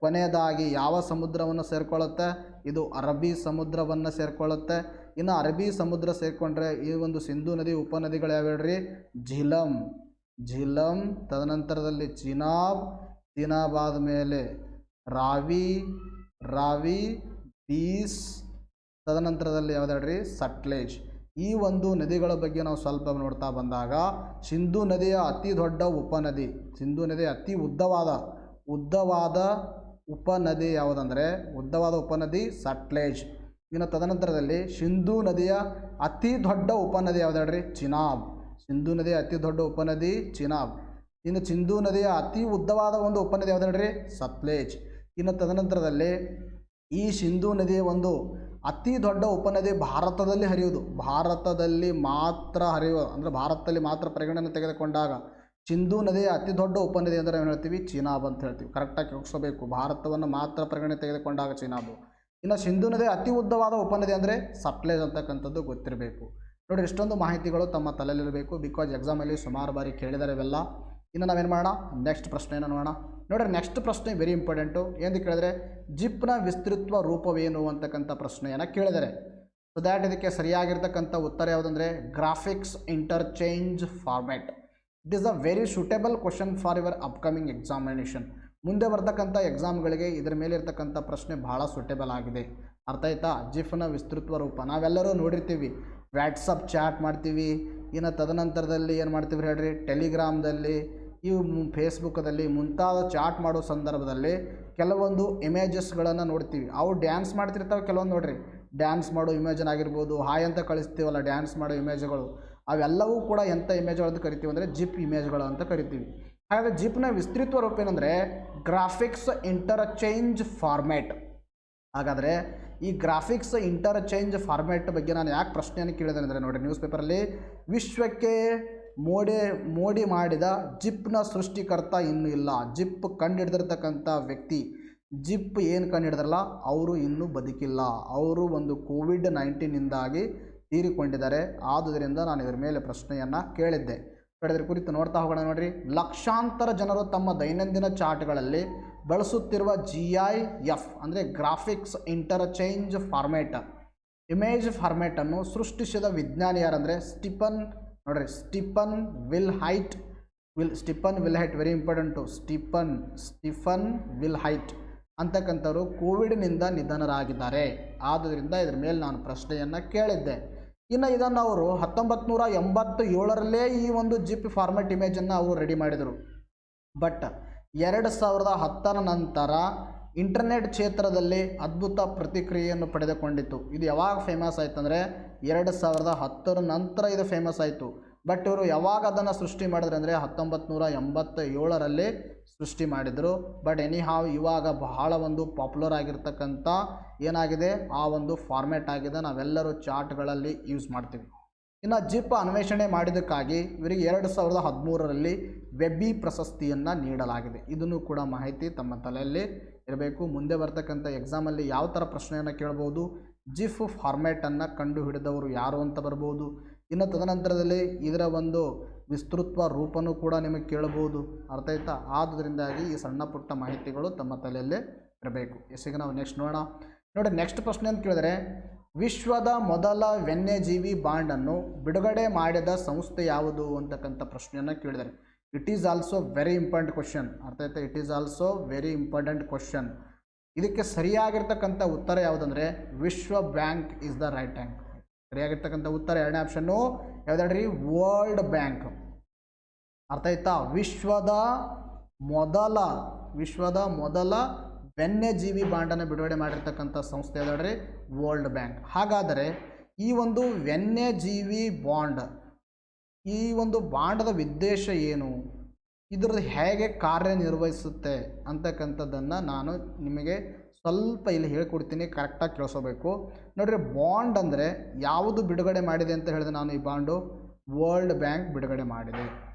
ಕೊನೆಯದಾಗಿ ಯಾವ ಸಮುದ್ರವನ್ನು ಸೇರಿಕೊಳ್ಳುತ್ತೆ? ಇದು ಅರಬ್ಬಿ ಸಮುದ್ರವನ್ನು ಸೇರಿಕೊಳ್ಳುತ್ತೆ. ಇನ್ನು ಅರಬ್ಬಿ ಸಮುದ್ರ ಸೇರಿಕೊಂಡ್ರೆ ಈ ಒಂದು ಸಿಂಧೂ ನದಿ ಉಪನದಿಗಳು ಯಾವ್ಯಾವ ಹೇಳ್ರಿ? ಝಿಲಂ, ತದನಂತರದಲ್ಲಿ ಚಿನಾಬ್ ಆದ ಮೇಲೆ ರಾವಿ, ಬೀಸ್, ತದನಂತರದಲ್ಲಿ ಯಾವ್ದು ಹೇಳ್ರಿ? ಸಟ್ಲೇಜ್. ಈ ಒಂದು ನದಿಗಳ ಬಗ್ಗೆ ನಾವು ಸ್ವಲ್ಪ ನೋಡ್ತಾ ಬಂದಾಗ, ಸಿಂಧೂ ನದಿಯ ಅತಿ ದೊಡ್ಡ ಉಪನದಿ, ಸಿಂಧೂ ನದಿಯ ಅತಿ ಉದ್ದವಾದ ಉಪನದಿ ಯಾವುದಂದರೆ ಉದ್ದವಾದ ಉಪನದಿ ಸಟ್ಲೇಜ್. ಇನ್ನು ತದನಂತರದಲ್ಲಿ ಸಿಂಧೂ ನದಿಯ ಅತಿ ದೊಡ್ಡ ಉಪನದಿ ಯಾವ್ದು ಹೇಳ್ರಿ? ಚಿನಾಬ್. ಸಿಂಧೂ ನದಿಯ ಅತಿ ದೊಡ್ಡ ಉಪನದಿ ಚಿನಾಬ್. ಇನ್ನು ಸಿಂಧೂ ನದಿಯ ಅತಿ ಉದ್ದವಾದ ಒಂದು ಉಪನದಿ ಯಾವ್ದು ಹೇಳ್ರಿ? ಸತ್ಲೇಜ್. ಇನ್ನು ತದನಂತರದಲ್ಲಿ ಈ ಸಿಂಧೂ ನದಿಯ ಒಂದು ಅತಿ ದೊಡ್ಡ ಉಪನದಿ ಭಾರತದಲ್ಲಿ ಹರಿಯುವುದು, ಭಾರತದಲ್ಲಿ ಮಾತ್ರ ಹರಿಯುವ ಅಂದರೆ ಭಾರತದಲ್ಲಿ ಮಾತ್ರ ಪರಿಗಣನೆ ತೆಗೆದುಕೊಂಡಾಗ ಸಿಂಧೂ ನದಿಯ ಅತಿ ದೊಡ್ಡ ಉಪನದಿ ಅಂದರೆ ಏನು ಹೇಳ್ತೀವಿ? ಚಿನಾಬ್ ಅಂತ ಹೇಳ್ತೀವಿ. ಕರೆಕ್ಟಾಗಿ ಕೇಳಿಸ್ಕೋಬೇಕು, ಭಾರತವನ್ನು ಮಾತ್ರ ಪರಿಗಣನೆ ತೆಗೆದುಕೊಂಡಾಗ ಚಿನಾಬು. ಇನ್ನು ಸಿಂಧೂ ನದಿಯ ಅತಿ ಉದ್ದವಾದ ಉಪನದಿ ಅಂದರೆ ಸಟ್ಲೇಜ್ ಅಂತಕ್ಕಂಥದ್ದು ಗೊತ್ತಿರಬೇಕು. ನೋಡಿ, ಇಷ್ಟೊಂದು ಮಾಹಿತಿಗಳು ತಮ್ಮ ತಲೆಯಲ್ಲಿರಬೇಕು, ಬಿಕಾಸ್ ಎಕ್ಸಾಮಲ್ಲಿ ಸುಮಾರು ಬಾರಿ ಕೇಳಿದ್ದಾರೆ ಇವೆಲ್ಲ. ಇನ್ನು ನಾವೇನು ಮಾಡೋಣ? ನೆಕ್ಸ್ಟ್ ಪ್ರಶ್ನೆಯನ್ನು ನೋಡೋಣ. ನೋಡಿರಿ, ನೆಕ್ಸ್ಟ್ ಪ್ರಶ್ನೆ ವೆರಿ ಇಂಪಾರ್ಟೆಂಟು. ಏನು ಕೇಳಿದರೆ ಜಿಪ್ನ ವಿಸ್ತೃತ ರೂಪವೇನು ಅಂತಕ್ಕಂಥ ಪ್ರಶ್ನೆಯನ್ನು ಕೇಳಿದರೆ. ಸೊ ದ್ಯಾಟ್ ಇದಕ್ಕೆ ಸರಿಯಾಗಿರ್ತಕ್ಕಂಥ ಉತ್ತರ ಯಾವುದಂದರೆ graphics interchange format. It is a very suitable question for your upcoming examination. ಮುಂದೆ ಬರ್ತಕ್ಕಂಥ ಎಕ್ಸಾಮ್ಗಳಿಗೆ ಇದರ ಮೇಲೆ ಇರ್ತಕ್ಕಂಥ ಪ್ರಶ್ನೆ ಭಾಳ ಸೂಟೇಬಲ್ ಆಗಿದೆ. ಅರ್ಥ ಆಯ್ತಾ? ಜಿಫ್ನ ವಿಸ್ತೃತ ರೂಪ ನಾವೆಲ್ಲರೂ ನೋಡಿರ್ತೀವಿ, ವ್ಯಾಟ್ಸಪ್ ಚಾಟ್ ಮಾಡ್ತೀವಿ. ಇನ್ನು ತದನಂತರದಲ್ಲಿ ಏನು ಮಾಡ್ತೀವಿ ಹೇಳ್ರಿ? ಟೆಲಿಗ್ರಾಮ್ದಲ್ಲಿ, ಇವು ಫೇಸ್ಬುಕ್ಕದಲ್ಲಿ ಮುಂತಾದ ಚಾಟ್ ಮಾಡೋ ಸಂದರ್ಭದಲ್ಲಿ ಕೆಲವೊಂದು ಇಮೇಜಸ್ಗಳನ್ನು ನೋಡ್ತೀವಿ. ಅವು ಡ್ಯಾನ್ಸ್ ಮಾಡ್ತಿರ್ತಾವೆ ಕೆಲವೊಂದು. ನೋಡಿರಿ, ಡ್ಯಾನ್ಸ್ ಮಾಡೋ ಇಮೇಜನ್ ಆಗಿರ್ಬೋದು, ಹಾಯ್ ಅಂತ ಕಳಿಸ್ತೀವಲ್ಲ ಡ್ಯಾನ್ಸ್ ಮಾಡೋ ಇಮೇಜ್ಗಳು, ಅವೆಲ್ಲವೂ ಕೂಡ ಎಂಥ ಇಮೇಜ್ಗಳು ಅಂತ ಕರಿತೀವಿ ಅಂದರೆ ಜಿಪ್ ಇಮೇಜ್ಗಳು ಅಂತ ಕರಿತೀವಿ. ಹಾಗಾದರೆ ಜಿಪ್ನ ವಿಸ್ತೃತ ರೂಪ ಏನಂದರೆ ಗ್ರಾಫಿಕ್ಸ್ ಇಂಟರ್ಚೇಂಜ್ ಫಾರ್ಮ್ಯಾಟ್. ಹಾಗಾದರೆ ಈ ಗ್ರಾಫಿಕ್ಸ್ ಇಂಟರ್ಚೇಂಜ್ ಫಾರ್ಮ್ಯಾಟ್ ಬಗ್ಗೆ ನಾನು ಯಾಕೆ ಪ್ರಶ್ನೆಯನ್ನು ಕೇಳಿದೆ ಅಂದರೆ, ನೋಡಿ, ನ್ಯೂಸ್ ಪೇಪರಲ್ಲಿ ವಿಶ್ವಕ್ಕೆ ಮೋಡಿ ಮಾಡಿದ ಜಿಪ್ನ ಸೃಷ್ಟಿಕರ್ತ ಇನ್ನೂ ಇಲ್ಲ. ಜಿಪ್ ಕಂಡುಹಿಡಿದಿರ್ತಕ್ಕಂಥ ವ್ಯಕ್ತಿ, ಜಿಪ್ ಏನು ಕಂಡುಹಿಡಿದ್ರಲ್ಲ ಅವರು ಇನ್ನೂ ಬದುಕಿಲ್ಲ. ಅವರು ಒಂದು ಕೋವಿಡ್-19 ತೀರಿಕೊಂಡಿದ್ದಾರೆ. ಆದುದರಿಂದ ನಾನು ಇದರ ಮೇಲೆ ಪ್ರಶ್ನೆಯನ್ನು ಕೇಳಿದ್ದೆ. ಇದರ ಕುರಿತು ನೋಡ್ತಾ ಹೋಗೋಣ. ನೋಡಿರಿ, ಲಕ್ಷಾಂತರ ಜನರು ತಮ್ಮ ದೈನಂದಿನ ಚಾಟ್ಗಳಲ್ಲಿ ಬಳಸುತ್ತಿರುವ GIF ಅಂದರೆ ಗ್ರಾಫಿಕ್ಸ್ ಇಂಟರ್ಚೇಂಜ್ ಫಾರ್ಮ್ಯಾಟ್, ಇಮೇಜ್ ಫಾರ್ಮ್ಯಾಟನ್ನು ಸೃಷ್ಟಿಸಿದ ವಿಜ್ಞಾನಿ ಯಾರಂದರೆ ಸ್ಟೀಫನ್ ವಿಲ್ಹೈಟ್. ವೆರಿ ಇಂಪಾರ್ಟೆಂಟು, ಸ್ಟೀಫನ್ ವಿಲ್ಹೈಟ್ ಅಂತಕ್ಕಂಥವ್ರು ಕೋವಿಡ್ನಿಂದ ನಿಧನರಾಗಿದ್ದಾರೆ. ಆದ್ದರಿಂದ ಇದರ ಮೇಲೆ ನಾನು ಪ್ರಶ್ನೆಯನ್ನು ಕೇಳಿದ್ದೆ. ಇನ್ನು ಇದನ್ನು ಅವರು 1987ರಲ್ಲೇ ಈ ಒಂದು ಜಿಪ್ ಫಾರ್ಮ್ಯಾಟ್ ಇಮೇಜನ್ನು ಅವರು ರೆಡಿ ಮಾಡಿದರು. ಬಟ್ 2010ರ ನಂತರ ಇಂಟರ್ನೆಟ್ ಕ್ಷೇತ್ರದಲ್ಲಿ ಅದ್ಭುತ ಪ್ರತಿಕ್ರಿಯೆಯನ್ನು ಪಡೆದುಕೊಂಡಿತು. ಇದು ಯಾವಾಗ ಫೇಮಸ್ ಆಯಿತು ಅಂದರೆ 2010ರ ನಂತರ ಇದು ಫೇಮಸ್ ಆಯಿತು. ಬಟ್ ಇವರು ಯಾವಾಗ ಅದನ್ನು ಸೃಷ್ಟಿ ಮಾಡಿದ್ರು ಅಂದರೆ 1987ರಲ್ಲಿ ಸೃಷ್ಟಿ ಮಾಡಿದರು. ಬಟ್ ಎನಿಹಾವ್ ಇವಾಗ ಬಹಳ ಒಂದು ಪಾಪ್ಯುಲರ್ ಆಗಿರ್ತಕ್ಕಂಥ ಏನಾಗಿದೆ ಆ ಒಂದು ಫಾರ್ಮ್ಯಾಟ್ ಆಗಿದೆ. ನಾವೆಲ್ಲರೂ ಚಾಟ್ಗಳಲ್ಲಿ ಯೂಸ್ ಮಾಡ್ತೀವಿ. ಇನ್ನು ಜಿಪ್ ಅನ್ವೇಷಣೆ ಮಾಡಿದ್ದಕ್ಕಾಗಿ ಇವರಿಗೆ 2013ರಲ್ಲಿ ವೆಬ್ಬಿ ಪ್ರಶಸ್ತಿಯನ್ನು ನೀಡಲಾಗಿದೆ. ಇದನ್ನು ಕೂಡ ಮಾಹಿತಿ ತಮ್ಮ ತಲೆಯಲ್ಲಿ ಇರಬೇಕು. ಮುಂದೆ ಬರ್ತಕ್ಕಂಥ ಎಕ್ಸಾಮಲ್ಲಿ ಯಾವ ಥರ ಪ್ರಶ್ನೆಯನ್ನು ಕೇಳ್ಬೋದು, ಜಿಪ್ ಫಾರ್ಮ್ಯಾಟನ್ನು ಕಂಡುಹಿಡಿದವರು ಯಾರು ಅಂತ ಬರ್ಬೋದು. ಇನ್ನು ತದನಂತರದಲ್ಲಿ ಇದರ ಒಂದು ವಿಸ್ತೃತ ರೂಪನೂ ಕೂಡ ನಿಮಗೆ ಕೇಳಬಹುದು. ಅರ್ಥ ಆಯ್ತಾ? ಆದ್ದರಿಂದಾಗಿ ಈ ಸಣ್ಣ ಪುಟ್ಟ ಮಾಹಿತಿಗಳು ತಮ್ಮ ತಲೆಯಲ್ಲೇ ಇರಬೇಕು. ಎಸಿಗೆ ನಾವು ನೆಕ್ಸ್ಟ್ ನೋಡೋಣ. ನೋಡಿ, ನೆಕ್ಸ್ಟ್ ಪ್ರಶ್ನೆ ಅಂತ ಕೇಳಿದರೆ ವಿಶ್ವದ ಮೊದಲ ವನ್ಯಜೀವಿ ಬಾಂಡನ್ನು ಬಿಡುಗಡೆ ಮಾಡಿದ ಸಂಸ್ಥೆ ಯಾವುದು ಅಂತಕ್ಕಂಥ ಪ್ರಶ್ನೆಯನ್ನು ಕೇಳಿದರೆ. It is also very important question. ಅರ್ಥ ಆಯ್ತಾ? It is also very important question. ಇದಕ್ಕೆ ಸರಿಯಾಗಿರ್ತಕ್ಕಂಥ ಉತ್ತರ ಯಾವುದಂದರೆ ವಿಶ್ವ bank is the right answer. ಸರಿಯಾಗಿರ್ತಕ್ಕಂಥ ಉತ್ತರ ಎರಡನೇ ಆಪ್ಷನ್ನು ಯಾವುದ್ರಿ? World bank. ಅರ್ಥ ಆಯ್ತಾ? ವಿಶ್ವದ ಮೊದಲ ವನ್ಯಜೀವಿ ಬಾಂಡನ್ನು ಬಿಡುಗಡೆ ಮಾಡಿರ್ತಕ್ಕಂಥ ಸಂಸ್ಥೆ ಯಾವುದ್ರಿ? World bank. ಹಾಗಾದರೆ ಈ ಒಂದು ವನ್ಯಜೀವಿ ಬಾಂಡ್, ಈ ಒಂದು ಬಾಂಡದ ಉದ್ದೇಶ ಏನು, ಇದರದ್ದು ಹೇಗೆ ಕಾರ್ಯನಿರ್ವಹಿಸುತ್ತೆ ಅಂತಕ್ಕಂಥದ್ದನ್ನು ನಾನು ನಿಮಗೆ ಸ್ವಲ್ಪ ಇಲ್ಲಿ ಹೇಳ್ಕೊಡ್ತೀನಿ, ಕರೆಕ್ಟಾಗಿ ಕೇಳಿಸೋಬೇಕು. ನೋಡಿರಿ, ಬಾಂಡ್ ಅಂದರೆ ಯಾವುದು ಬಿಡುಗಡೆ ಮಾಡಿದೆ ಅಂತ ಹೇಳಿದೆ ನಾನು? ಈ ಬಾಂಡು ವರ್ಲ್ಡ್ ಬ್ಯಾಂಕ್ ಬಿಡುಗಡೆ ಮಾಡಿದೆ.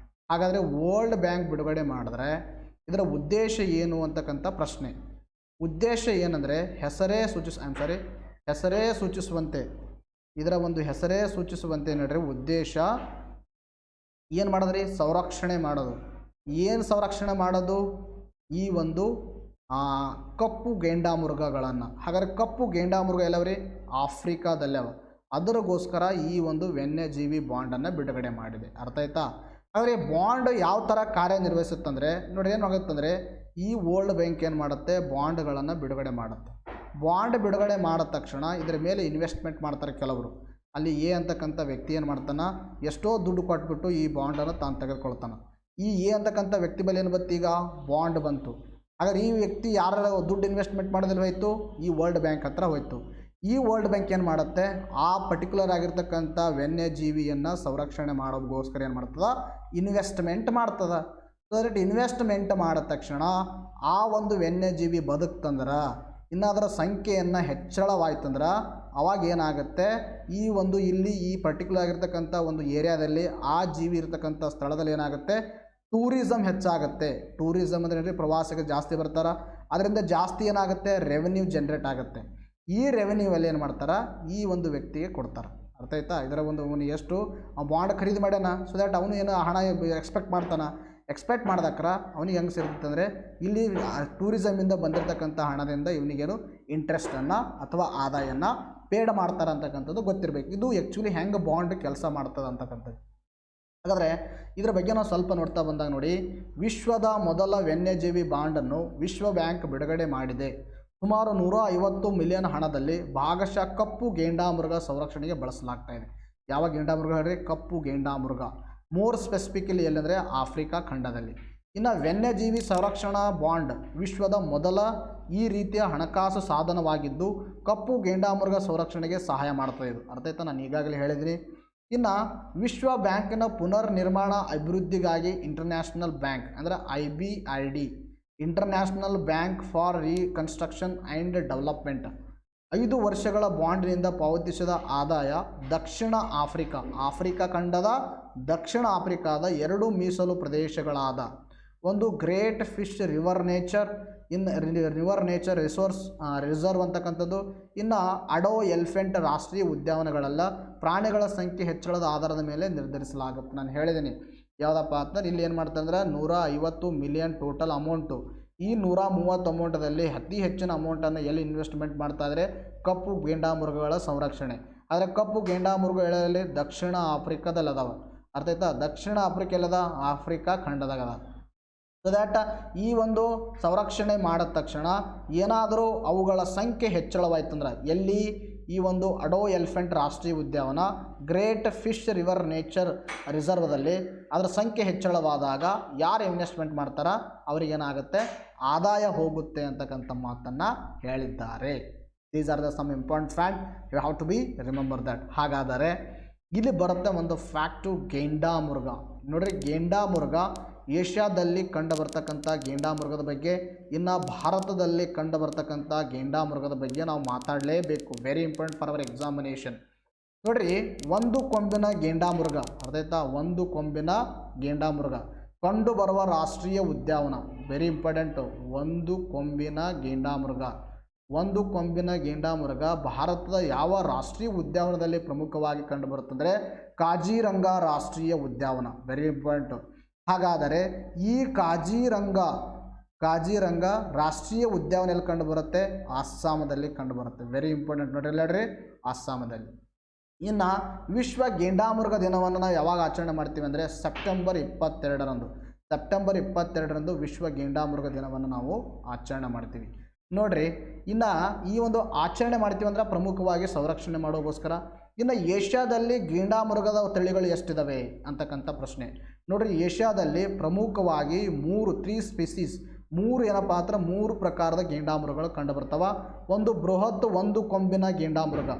ಹಾಗಾದರೆ ವರ್ಲ್ಡ್ ಬ್ಯಾಂಕ್ ಬಿಡುಗಡೆ ಮಾಡಿದ್ರೆ ಇದರ ಉದ್ದೇಶ ಏನು ಅಂತಕ್ಕಂಥ ಪ್ರಶ್ನೆ. ಉದ್ದೇಶ ಏನಂದರೆ ಹೆಸರೇ ಸೂಚಿಸುವಂತೆ, ಇದರ ಒಂದು ಹೆಸರೇ ಸೂಚಿಸುವಂತೆ ನೋಡ್ರಿ, ಉದ್ದೇಶ ಏನು ಮಾಡೋದ್ರಿ? ಸಂರಕ್ಷಣೆ ಮಾಡೋದು. ಏನು ಸಂರಕ್ಷಣೆ ಮಾಡೋದು? ಈ ಒಂದು ಕಪ್ಪು ಗೇಂಡಾಮೃಗಗಳನ್ನು. ಹಾಗಾದ್ರೆ ಕಪ್ಪು ಗೇಂಡಾಮೃಗ ಎಲ್ಲವ್ರಿ? ಆಫ್ರಿಕಾದಲ್ಲವ. ಅದರಿಗೋಸ್ಕರ ಈ ಒಂದು ವನ್ಯಜೀವಿ ಬಾಂಡನ್ನು ಬಿಡುಗಡೆ ಮಾಡಿದೆ. ಅರ್ಥ ಆಯ್ತಾ? ಆದರೆ ಬಾಂಡ್ ಯಾವ ಥರ ಕಾರ್ಯನಿರ್ವಹಿಸುತ್ತಂದರೆ ನೋಡಿ, ಏನಾಗುತ್ತಂದರೆ ಈ ವರ್ಲ್ಡ್ ಬ್ಯಾಂಕ್ ಏನು ಮಾಡುತ್ತೆ? ಬಾಂಡ್ಗಳನ್ನು ಬಿಡುಗಡೆ ಮಾಡುತ್ತೆ. ಬಾಂಡ್ ಬಿಡುಗಡೆ ಮಾಡಿದ ತಕ್ಷಣ ಇದರ ಮೇಲೆ ಇನ್ವೆಸ್ಟ್ಮೆಂಟ್ ಮಾಡ್ತಾರೆ ಕೆಲವರು. ಅಲ್ಲಿ ಎ ಅಂತಕ್ಕಂಥ ವ್ಯಕ್ತಿ ಏನು ಮಾಡ್ತಾನೆ? ಎಷ್ಟೋ ದುಡ್ಡು ಕೊಟ್ಬಿಟ್ಟು ಈ ಬಾಂಡನ್ನು ತಾನು ತೆಗೆದುಕೊಳ್ತಾನೆ. ಈ ಎ ಅಂತಕ್ಕಂಥ ವ್ಯಕ್ತಿ ಬಳಿ ಏನು ಬಂತು? ಈಗ ಬಾಂಡ್ ಬಂತು. ಹಾಗಾದ್ರೆ ಈ ವ್ಯಕ್ತಿ ಯಾರ ದುಡ್ಡು ಇನ್ವೆಸ್ಟ್ಮೆಂಟ್ ಮಾಡೋದಿಲ್ಲ ಹೋಯ್ತು? ಈ ವರ್ಲ್ಡ್ ಬ್ಯಾಂಕ್ ಹತ್ರ ಹೋಯ್ತು. ಈ ವರ್ಲ್ಡ್ ಬ್ಯಾಂಕ್ ಏನು ಮಾಡುತ್ತೆ? ಆ ಪರ್ಟಿಕ್ಯುಲರ್ ಆಗಿರ್ತಕ್ಕಂಥ ವನ್ಯಜೀವಿಯನ್ನು ಸಂರಕ್ಷಣೆ ಮಾಡೋದಕ್ಕೋಸ್ಕರ ಏನು ಮಾಡ್ತದೆ? ಇನ್ವೆಸ್ಟ್ಮೆಂಟ್ ಮಾಡ್ತದೆ. ಸೊ ದಟ್ ಇನ್ವೆಸ್ಟ್ಮೆಂಟ್ ಮಾಡಿದ ತಕ್ಷಣ ಆ ಒಂದು ವನ್ಯಜೀವಿ ಬದುಕ್ತಂದ್ರೆ, ಇನ್ನು ಅದರ ಸಂಖ್ಯೆಯನ್ನು ಹೆಚ್ಚಳವಾಯ್ತಂದ್ರೆ ಅವಾಗ ಏನಾಗುತ್ತೆ? ಈ ಒಂದು ಇಲ್ಲಿ ಈ ಪರ್ಟಿಕ್ಯುಲರ್ ಆಗಿರ್ತಕ್ಕಂಥ ಒಂದು ಏರಿಯಾದಲ್ಲಿ ಆ ಜೀವಿ ಇರ್ತಕ್ಕಂಥ ಸ್ಥಳದಲ್ಲಿ ಏನಾಗುತ್ತೆ? ಟೂರಿಸಮ್ ಹೆಚ್ಚಾಗುತ್ತೆ. ಟೂರಿಸಮ್ ಅಂದರೆ ಪ್ರವಾಸಿಗರು ಜಾಸ್ತಿ ಬರ್ತಾರೆ. ಅದರಿಂದ ಜಾಸ್ತಿ ಏನಾಗುತ್ತೆ? ರೆವೆನ್ಯೂ ಜನ್ರೇಟ್ ಆಗುತ್ತೆ. ಈ ರೆವೆನ್ಯೂವಲ್ಲಿ ಏನು ಮಾಡ್ತಾರೆ? ಈ ಒಂದು ವ್ಯಕ್ತಿಗೆ ಕೊಡ್ತಾರೆ. ಅರ್ಥ ಆಯ್ತಾ? ಇದರ ಒಂದು ಅವನು ಎಷ್ಟು ಬಾಂಡ್ ಖರೀದಿ ಮಾಡ್ಯಾನ, ಸೊ ದ್ಯಾಟ್ ಅವನು ಏನು ಹಣ ಎಕ್ಸ್ಪೆಕ್ಟ್ ಮಾಡ್ತಾನೆ. ಎಕ್ಸ್ಪೆಕ್ಟ್ ಮಾಡ್ದಕ್ರ ಅವನಿಗೆ ಹೆಂಗೆ ಸಿಗುತ್ತಂದರೆ ಇಲ್ಲಿ ಟೂರಿಸಮಿಂದ ಬಂದಿರತಕ್ಕಂಥ ಹಣದಿಂದ ಇವನಿಗೇನು ಇಂಟ್ರೆಸ್ಟನ್ನು ಅಥವಾ ಆದಾಯನ ಪೇಡ್ ಮಾಡ್ತಾರೆ ಅಂತಕ್ಕಂಥದ್ದು ಗೊತ್ತಿರಬೇಕು. ಇದು ಆ್ಯಕ್ಚುಲಿ ಹೆಂಗೆ ಬಾಂಡ್ ಕೆಲಸ ಮಾಡ್ತದೆ ಅಂತಕ್ಕಂಥದ್ದು. ಹಾಗಾದರೆ ಇದರ ಬಗ್ಗೆ ನಾವು ಸ್ವಲ್ಪ ನೋಡ್ತಾ ಬಂದಾಗ ನೋಡಿ, ವಿಶ್ವದ ಮೊದಲ ವನ್ಯಜೀವಿ ಬಾಂಡನ್ನು ವಿಶ್ವ ಬ್ಯಾಂಕ್ ಬಿಡುಗಡೆ ಮಾಡಿದೆ. ಸುಮಾರು 150 ಮಿಲಿಯನ್ ಹಣದಲ್ಲಿ ಭಾಗಶಃ ಕಪ್ಪು ಗೇಂಡಾಮೃಗ ಸಂರಕ್ಷಣೆಗೆ ಬಳಸಲಾಗ್ತಾ ಇದೆ. ಯಾವ ಗೇಂಡಾಮೃಗ ಹೇಳ್ರಿ? ಕಪ್ಪು ಗೇಂಡಾಮೃಗ. ಮೋರ್ ಸ್ಪೆಸಿಫಿಕಲಿ ಎಲ್ಲಂದರೆ ಆಫ್ರಿಕಾ ಖಂಡದಲ್ಲಿ. ಇನ್ನು ವನ್ಯಜೀವಿ ಸಂರಕ್ಷಣಾ ಬಾಂಡ್ ವಿಶ್ವದ ಮೊದಲ ಈ ರೀತಿಯ ಹಣಕಾಸು ಸಾಧನವಾಗಿದ್ದು ಕಪ್ಪು ಗೇಂಡಾಮೃಗ ಸಂರಕ್ಷಣೆಗೆ ಸಹಾಯ ಮಾಡ್ತದೆ. ಇದು ಅರ್ಥ ಆಯ್ತಾ? ನಾನು ಈಗಾಗಲೇ ಹೇಳಿದ್ದೀನಿ. ಇನ್ನು ವಿಶ್ವ ಬ್ಯಾಂಕಿನ ಪುನರ್ ನಿರ್ಮಾಣ ಅಭಿವೃದ್ಧಿಗಾಗಿ ಇಂಟರ್ನ್ಯಾಷನಲ್ ಬ್ಯಾಂಕ್ ಅಂದರೆ IBRD, international bank for reconstruction and development, 5 ವರ್ಷಗಳ ಬಾಂಡ್ನಿಂದ ಪಾವತಿಸಿದ ಆದಾಯ ದಕ್ಷಿಣ ಆಫ್ರಿಕಾ ಖಂಡದ ದಕ್ಷಿಣ ಆಫ್ರಿಕಾದ 2 ಮೀಸಲು ಪ್ರದೇಶಗಳಾದ ಒಂದು great fish river nature reserve ಅಂತಕ್ಕಂಥದ್ದು, ಇನ್ನು ಅಡೋ ಎಲಿಫೆಂಟ್ ರಾಷ್ಟ್ರೀಯ ಉದ್ಯಾನಗಳೆಲ್ಲ ಪ್ರಾಣಿಗಳ ಸಂಖ್ಯೆ ಹೆಚ್ಚಳದ ಆಧಾರದ ಮೇಲೆ ನಿರ್ಧರಿಸಲಾಗುತ್ತೆ. ನಾನು ಹೇಳಿದ್ದೀನಿ ಯಾವುದಪ್ಪ ಅಂತಂದ್ರೆ ಇಲ್ಲಿ ಏನು ಮಾಡ್ತಾರೆ ಅಂದರೆ 150 ಮಿಲಿಯನ್ ಟೋಟಲ್ ಅಮೌಂಟು. ಈ 130 ಅಮೌಂಟದಲ್ಲಿ ಅತಿ ಹೆಚ್ಚಿನ ಅಮೌಂಟನ್ನು ಎಲ್ಲಿ ಇನ್ವೆಸ್ಟ್ಮೆಂಟ್ ಮಾಡ್ತಾಯಿದ್ರೆ? ಕಪ್ಪು ಗೇಂಡಾಮೃಗಗಳ ಸಂರಕ್ಷಣೆ. ಆದರೆ ಕಪ್ಪು ಗೇಂಡಾಮೃಗಗಳಲ್ಲಿ ದಕ್ಷಿಣ ಆಫ್ರಿಕಾದಲ್ಲಿ ಅದಾವ. ಅರ್ಥ ಆಯ್ತಾ? ದಕ್ಷಿಣ ಆಫ್ರಿಕಾದಲ್ಲದ ಆಫ್ರಿಕಾ ಖಂಡದಾಗ. ಸೊ ದ್ಯಾಟ್ ಈ ಒಂದು ಸಂರಕ್ಷಣೆ ಮಾಡಿದ ತಕ್ಷಣ ಏನಾದರೂ ಅವುಗಳ ಸಂಖ್ಯೆ ಹೆಚ್ಚಳವಾಯ್ತಂದ್ರೆ ಎಲ್ಲಿ? ಈ ಒಂದು ಅಡೋ ಎಲಿಫೆಂಟ್ ರಾಷ್ಟ್ರೀಯ ಉದ್ಯಾನವನ, ಗ್ರೇಟ್ ಫಿಶ್ ರಿವರ್ ನೇಚರ್ ರಿಸರ್ವ್ದಲ್ಲಿ ಅದರ ಸಂಖ್ಯೆ ಹೆಚ್ಚಳವಾದಾಗ ಯಾರು ಇನ್ವೆಸ್ಟ್ಮೆಂಟ್ ಮಾಡ್ತಾರ ಅವರಿಗೇನಾಗುತ್ತೆ? ಆದಾಯ ಹೋಗುತ್ತೆ ಅಂತಕ್ಕಂಥ ಮಾತನ್ನು ಹೇಳಿದ್ದಾರೆ. These are the some important fact, you have to be remember that. ಹಾಗಾದರೆ ಇಲ್ಲಿ ಬರುತ್ತೆ ಒಂದು ಫ್ಯಾಕ್ಟು ಗೇಂಡಾಮೃಗ. ನೋಡ್ರಿ, ಗೇಂಡಾಮೃಗ ಏಷ್ಯಾದಲ್ಲಿ ಕಂಡು ಬರ್ತಕ್ಕಂಥ ಗೇಂಡಾಮೃಗದ ಬಗ್ಗೆ, ಇನ್ನು ಭಾರತದಲ್ಲಿ ಕಂಡು ಬರ್ತಕ್ಕಂಥ ಗೇಂಡಾಮೃಗದ ಬಗ್ಗೆ ನಾವು ಮಾತಾಡಲೇಬೇಕು. Very important for our examination. ನೋಡ್ರಿ, ಒಂದು ಕೊಂಬಿನ ಗೇಂಡಾಮೃಗ, ಅರ್ಥ ಆಯ್ತಾ? ಒಂದು ಕೊಂಬಿನ ಗೇಂಡಾಮೃಗ ಕಂಡು ಬರುವ ರಾಷ್ಟ್ರೀಯ ಉದ್ಯಾನವನ. Very important. ಒಂದು ಕೊಂಬಿನ ಗೇಂಡಾಮೃಗ ಭಾರತದ ಯಾವ ರಾಷ್ಟ್ರೀಯ ಉದ್ಯಾನವನದಲ್ಲಿ ಪ್ರಮುಖವಾಗಿ ಕಂಡುಬರುತ್ತಂದರೆ ಕಾಜಿರಂಗ ರಾಷ್ಟ್ರೀಯ ಉದ್ಯಾನವನ. Very important. ಹಾಗಾದರೆ ಈ ಕಾಜಿರಂಗ ರಾಷ್ಟ್ರೀಯ ಉದ್ಯಾನವನ ಎಲ್ಲಿ ಕಂಡುಬರುತ್ತೆ? ಅಸ್ಸಾಮದಲ್ಲಿ ಕಂಡುಬರುತ್ತೆ. ವೆರಿ ಇಂಪಾರ್ಟೆಂಟ್ ನೋಡ್ರಿ, ಅಸ್ಸಾಮದಲ್ಲಿ. ಇನ್ನು ವಿಶ್ವ ಗೇಂಡಾಮೃಗ ದಿನವನ್ನು ನಾವು ಯಾವಾಗ ಆಚರಣೆ ಮಾಡ್ತೀವಿ ಅಂದರೆ ಸೆಪ್ಟೆಂಬರ್ 22ರಂದು ವಿಶ್ವ ಗೇಂಡಾಮೃಗ ದಿನವನ್ನು ನಾವು ಆಚರಣೆ ಮಾಡ್ತೀವಿ. ನೋಡ್ರಿ, ಇನ್ನು ಈ ಒಂದು ಆಚರಣೆ ಮಾಡ್ತೀವಿ ಅಂದ್ರೆ ಪ್ರಮುಖವಾಗಿ ಸಂರಕ್ಷಣೆ ಮಾಡೋಕ್ಕೋಸ್ಕರ. ಇನ್ನು ಏಷ್ಯಾದಲ್ಲಿ ಗೇಂಡಾಮೃಗದ ತಳಿಗಳು ಎಷ್ಟಿದ್ದಾವೆ ಅಂತಕ್ಕಂಥ ಪ್ರಶ್ನೆ. ನೋಡ್ರಿ, ಏಷ್ಯಾದಲ್ಲಿ ಪ್ರಮುಖವಾಗಿ 3 ಸ್ಪೀಸೀಸ್, 3 ಪ್ರಕಾರದ ಗೇಂಡಾಮೃಗಗಳು ಕಂಡುಬರ್ತವ. ಒಂದು ಬೃಹತ್ ಒಂದು ಕೊಂಬಿನ ಗೇಂಡಾಮೃಗ,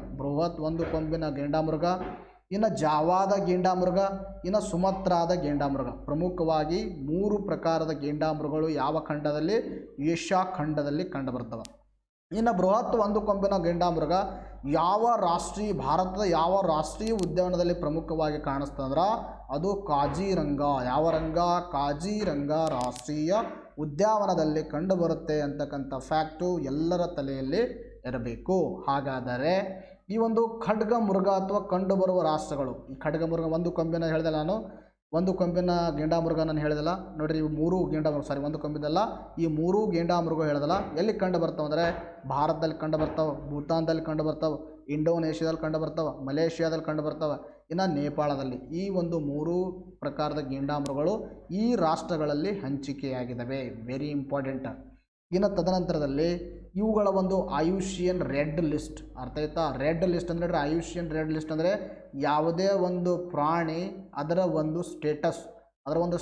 ಇನ್ನು ಜಾವಾದ ಗೇಂಡಾಮೃಗ, ಇನ್ನು ಸುಮತ್ರಾದ ಗೇಂಡಾಮೃಗ. ಪ್ರಮುಖವಾಗಿ 3 ಪ್ರಕಾರದ ಗೇಂಡಾಮೃಗಗಳು ಯಾವ ಖಂಡದಲ್ಲಿ? ಏಷ್ಯಾ ಖಂಡದಲ್ಲಿ ಕಂಡುಬರ್ತವೆ. ಇನ್ನು ಬೃಹತ್ ಒಂದು ಕೊಂಬಿನ ಗೆಂಡಾಮೃಗ ಭಾರತದ ಯಾವ ರಾಷ್ಟ್ರೀಯ ಉದ್ಯಾನದಲ್ಲಿ ಪ್ರಮುಖವಾಗಿ ಕಾಣಿಸ್ತಂದ್ರೆ ಅದು ಕಾಜಿರಂಗ. ಯಾವ ರಂಗ? ಕಾಜಿರಂಗ ರಾಷ್ಟ್ರೀಯ ಉದ್ಯಾನವನದಲ್ಲಿ ಕಂಡುಬರುತ್ತೆ ಅಂತಕ್ಕಂಥ ಫ್ಯಾಕ್ಟು ಎಲ್ಲರ ತಲೆಯಲ್ಲಿ ಇರಬೇಕು. ಹಾಗಾದರೆ ಈ ಒಂದು ಖಡ್ಗ ಮೃಗ ಅಥವಾ ಕಂಡುಬರುವ ರಾಷ್ಟ್ರಗಳು, ಈ ಖಡ್ಗ ಮೃಗ ಒಂದು ಕೊಂಬಿನ ಹೇಳಿದೆ ನಾನು, ಒಂದು ಕೊಂಬಿನ ಗೆಂಡಾಮೃಗ ನಾನು ಹೇಳಿದಲ್ಲ ನೋಡಿರಿ, ಇವು ಮೂರು ಗೆಂಡಾಮೃಗ, ಸಾರಿ ಒಂದು ಕೊಂಬಿದಲ್ಲ, ಈ ಮೂರು ಗೆಂಡಾಮೃಗ ಹೇಳಿದಲ್ಲ ಎಲ್ಲಿ ಕಂಡು ಬರ್ತಾವೆ ಅಂದರೆ ಭಾರತದಲ್ಲಿ ಕಂಡು ಬರ್ತಾವೆ, ಭೂತಾನ್ದಲ್ಲಿ ಕಂಡು ಬರ್ತಾವೆ, ಇಂಡೋನೇಷ್ಯಾದಲ್ಲಿ ಕಂಡು ಬರ್ತಾವೆ, ಮಲೇಷ್ಯಾದಲ್ಲಿ ಕಂಡು ಬರ್ತಾವೆ, ಇನ್ನು ನೇಪಾಳದಲ್ಲಿ. ಈ ಒಂದು ಮೂರು ಪ್ರಕಾರದ ಗೆಂಡಾಮೃಗಗಳು ಈ ರಾಷ್ಟ್ರಗಳಲ್ಲಿ ಹಂಚಿಕೆಯಾಗಿದ್ದಾವೆ. Very important. ಇನ್ನು ತದನಂತರದಲ್ಲಿ ಇವುಗಳ ಒಂದು ಐಯುಸಿಎನ್ ರೆಡ್ ಲಿಸ್ಟ್, ಅರ್ಥ ಆಯ್ತಾ? ರೆಡ್ ಲಿಸ್ಟ್ ಅಂದರೆ ಐಯುಸಿಎನ್ ರೆಡ್ ಲಿಸ್ಟ್ ಅಂದರೆ ಯಾವುದೇ ಒಂದು ಪ್ರಾಣಿ ಅದರ ಒಂದು